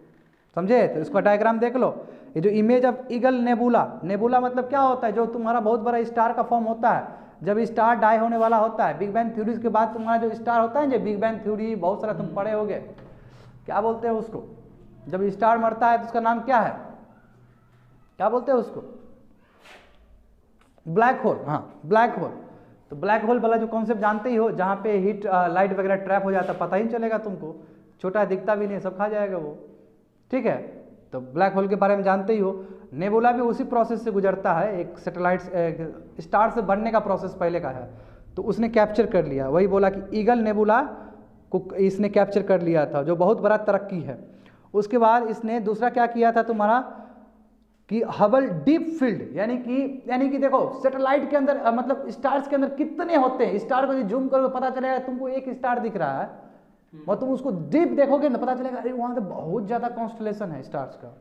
समझे? तो इसका डायग्राम देख लो। ये जो image of eagle nebula, nebula मतलब क्या होता है, जो तुम्हारा बहुत बड़ा स्टार का फॉर्म होता है जब स्टार डाई होने वाला होता है। बिग बैंग थ्योरी के बाद तुम्हारा जो स्टार होता है, जो बिग बैंग थ्योरी बहुत सारा तुम पढ़े होगे, क्या बोलते हैं उसको, जब स्टार मरता है तो उसका नाम क्या है, क्या बोलते हैं उसको? Black hole. हाँ, ब्लैक होल। तो ब्लैक होल वाला जो कॉन्सेप्ट जानते ही हो, जहाँ पे हीट लाइट वगैरह ट्रैप हो जाता है, पता ही नहीं चलेगा तुमको, छोटा दिखता भी नहीं, सब खा जाएगा वो। ठीक है, तो ब्लैक होल के बारे में जानते ही हो। नेबुला भी उसी प्रोसेस से गुजरता है, एक सैटेलाइट स्टार से बनने का प्रोसेस पहले का है। तो उसने कैप्चर कर लिया, वही बोला कि ईगल नेबुला को इसने कैप्चर कर लिया था, जो बहुत बड़ा तरक्की है। उसके बाद इसने दूसरा क्या किया था तुम्हारा कि हबल डीप फील्ड, यानी कि देखो सैटेलाइट के अंदर मतलब स्टार्स के अंदर कितने होते हैं, स्टार को जूम करोगे पता चलेगा तुमको एक स्टार दिख रहा है, और तुम उसको डीप देखोगे ना पता चलेगा अरे वहाँ तो बहुत ज़्यादा कॉन्स्टलेशन है स्टार्स का।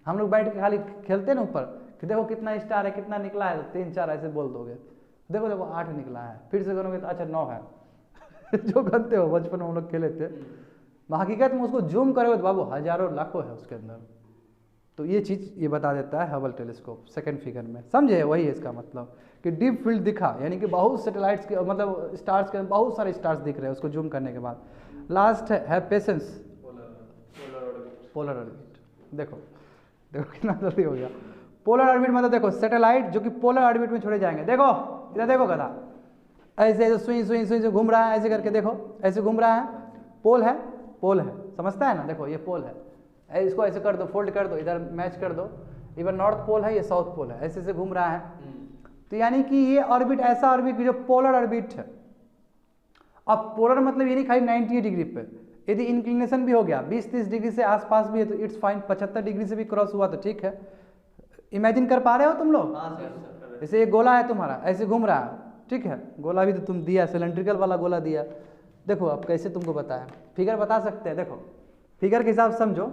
हम लोग बैठ के खाली खेलते हैं ना ऊपर कि देखो कितना स्टार है, कितना निकला है, तो 3-4 ऐसे बोल दोगे, देखो देखो 8 निकला है, फिर से करोगे तो अच्छा 9 है जो गनते हो बचपन में हम लोग खेले थे। हकीकत में उसको जूम करोगे तो बाबू हजारों लाखों है उसके अंदर। तो ये चीज़ ये बता देता है हबल टेलीस्कोप सेकंड फिगर में, समझे? वही है इसका मतलब कि डीप फील्ड दिखा, यानी कि बहुत सैटेलाइट्स के मतलब स्टार्स के बहुत सारे स्टार्स दिख रहे हैं उसको जूम करने के बाद। लास्ट है पेशेंस, पोलर ऑर्बिट। देखो देखो कितना जल्दी हो गया। पोलर ऑर्बिट मतलब देखो सैटेलाइट जो कि पोलर ऑर्बिट में छोड़े जाएंगे। देखो इधर देखो गधा, ऐसे ऐसे सुई सुई सुई से घूम रहा है, ऐसे करके देखो ऐसे घूम रहा है, पोल है, पोल है, समझता है ना? देखो ये पोल है, इसको ऐसे कर दो, फोल्ड कर दो, इधर मैच कर दो, इधर नॉर्थ पोल है, ये साउथ पोल है, ऐसे ऐसे घूम रहा है। तो यानी कि ये ऑर्बिट ऐसा ऑर्बिट जो पोलर ऑर्बिट है। अब पोलर मतलब ये नहीं खाली 90 डिग्री पे, यदि इंक्लिनेशन भी हो गया 20-30 डिग्री से आसपास भी है तो इट्स फाइन, 75 डिग्री से भी क्रॉस हुआ तो ठीक है। इमेजिन कर पा रहे हो तुम लोग? जैसे ये गोला है तुम्हारा, ऐसे घूम रहा है, ठीक है, गोला भी तो तुम दिया, सिलेंड्रिकल वाला गोला दिया। देखो अब कैसे तुमको बताया, फिगर बता सकते हैं। देखो फिगर के हिसाब से समझो,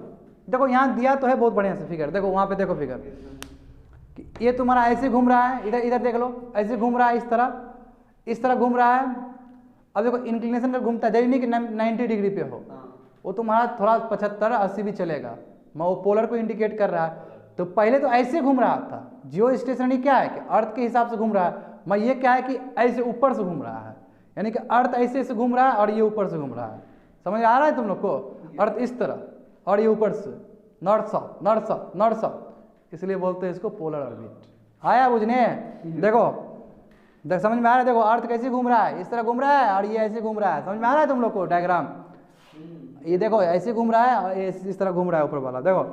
देखो यहाँ दिया तो है बहुत बढ़िया से फिगर, देखो वहाँ पे देखो फिगर कि ये तुम्हारा ऐसे घूम रहा है, इधर इधर देख लो, ऐसे घूम रहा है, इस तरह घूम रहा है। अब देखो इंक्लिनेशन पर घूमता है, जरूरी नहीं कि 90 डिग्री पे हो, वो तुम्हारा थोड़ा 75-80 भी चलेगा, मैं वो पोलर को इंडिकेट कर रहा है। तो पहले तो ऐसे घूम रहा था, जियो स्टेशनरी क्या है कि अर्थ के हिसाब से घूम रहा है, मैं ये क्या है कि ऐसे ऊपर से घूम रहा है, यानी कि अर्थ ऐसे ऐसे घूम रहा है और ये ऊपर से घूम रहा है। समझ आ रहा है तुम लोग को? अर्थ इस तरह और ये ऊपर से, north south north south north south, इसलिए बोलते हैं इसको पोलर ऑर्बिट। आया बुझने? देखो समझ में आ रहा है? देखो अर्थ कैसे घूम रहा है, इस तरह घूम रहा है और ये ऐसे घूम रहा है, समझ में आ रहा है तुम लोग को डायग्राम? ये देखो ऐसे घूम रहा है और इस तरह घूम रहा है ऊपर वाला, देखो।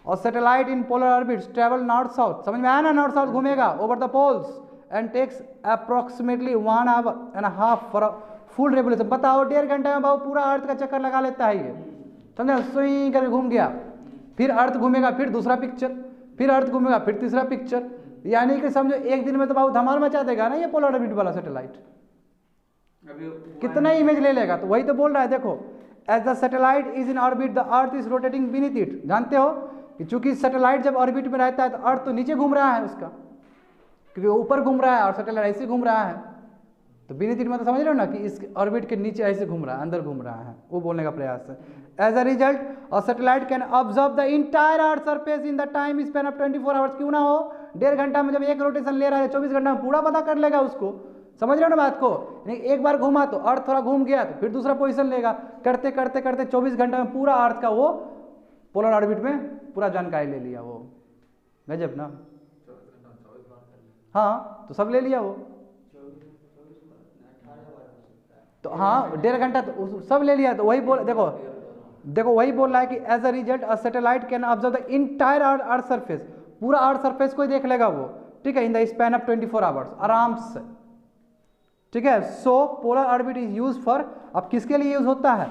और satellite in polar orbits travel north south, समझ में आया ना? नॉर्थ साउथ घूमेगा over the poles and takes approximately 1.5 for a full revolution. बताओ 1.5 घंटे में बाबू पूरा अर्थ का चक्कर लगा लेता है ये, समझा? सुई करके घूम गया, फिर अर्थ घूमेगा, फिर दूसरा पिक्चर, फिर अर्थ घूमेगा, फिर तीसरा पिक्चर, यानी कि समझो एक दिन में तो बाबू धमाल मचा देगा ना ये पोलर ऑर्बिट वाला सैटेलाइट। कितना इमेज ले लेगा? तो वही तो बोल रहा है, देखो as the satellite is in orbit the earth is rotating beneath it. जानते हो कि चूंकि सैटेलाइट जब ऑर्बिट में रहता है तो अर्थ तो नीचे घूम रहा है उसका, क्योंकि ऊपर घूम रहा है और सैटेलाइट ऐसे घूम रहा है। तो बीनीथ इट मतलब समझ रहे हो ना कि इस ऑर्बिट के नीचे ऐसे घूम रहा है, अंदर घूम रहा है, वो बोलने का प्रयास है। As a result a satellite can observe the entire earth surface in the time span of 24 hours. क्यों ना हो, 1.5 घंटा में जब एक रोटेशन ले रहा है 24 घंटा में पूरा पता कर लेगा उसको। समझ रहे हो ना बात को? एक बार घूमा तो अर्थ थोड़ा घूम गया तो फिर दूसरा पोजीशन लेगा, करते करते करते 24 घंटा में पूरा अर्थ का वो पोलर ऑर्बिट में पूरा जानकारी ले लिया वो। गजब ना? हाँ तो सब ले लिया वो, तो हाँ 1.5 घंटा तो सब ले लिया। तो वही बोल, देखो वही बोल रहा है कि as a result a satellite can observe the entire earth surface, पूरा अर्थ सरफेस को ही देख लेगा वो, ठीक है, in the span of 24 hours आराम से, ठीक है। So polar orbit is use for, अब किसके लिए यूज होता है?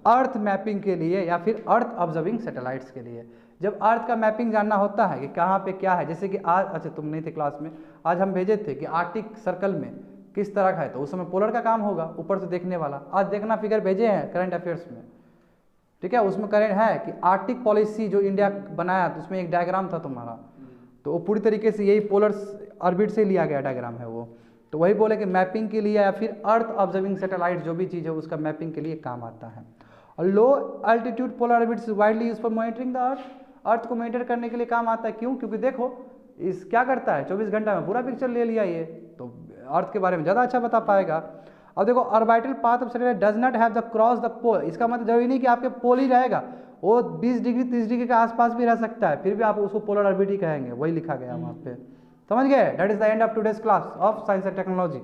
अर्थ मैपिंग के लिए या फिर अर्थ ऑब्जर्विंग सैटेलाइट्स के लिए। जब अर्थ का मैपिंग जानना होता है कि कहाँ पे क्या है, जैसे कि आज, अच्छा तुम नहीं थे क्लास में, आज हम भेजे थे कि आर्टिक सर्कल में किस तरह का है, तो उस समय पोलर का काम होगा ऊपर से देखने वाला। आज देखना फिगर भेजे हैं करंट अफेयर्स में, ठीक है, उसमें करंट है कि आर्टिक पॉलिसी जो इंडिया बनाया तो उसमें एक डायग्राम था तुम्हारा, तो वो पूरी तरीके से यही पोलर ऑर्बिट से लिया गया डायग्राम है वो। तो वही बोले कि मैपिंग के लिए या फिर अर्थ ऑब्जर्विंग सैटेलाइट जो भी चीज़ है उसका मैपिंग के लिए काम आता है। और low altitude polar orbit is widely use for monitoring the earth, earth को मॉनिटर करने के लिए काम आता है। क्यों? क्योंकि देखो इस क्या करता है, 24 घंटा में पूरा पिक्चर ले लिया ये, तो अर्थ के बारे में ज़्यादा अच्छा बता पाएगा। अब देखो orbital path of satellite does not have the cross the pole, इसका मतलब जरूरी नहीं कि आपके पोल ही रहेगा, वो 20 डिग्री 30 डिग्री के आसपास भी रह सकता है, फिर भी आप उसको पोलर ऑर्बिट ही कहेंगे, वही लिखा गया वहाँ पे। समझ गए? That is the end of today's class of science and technology.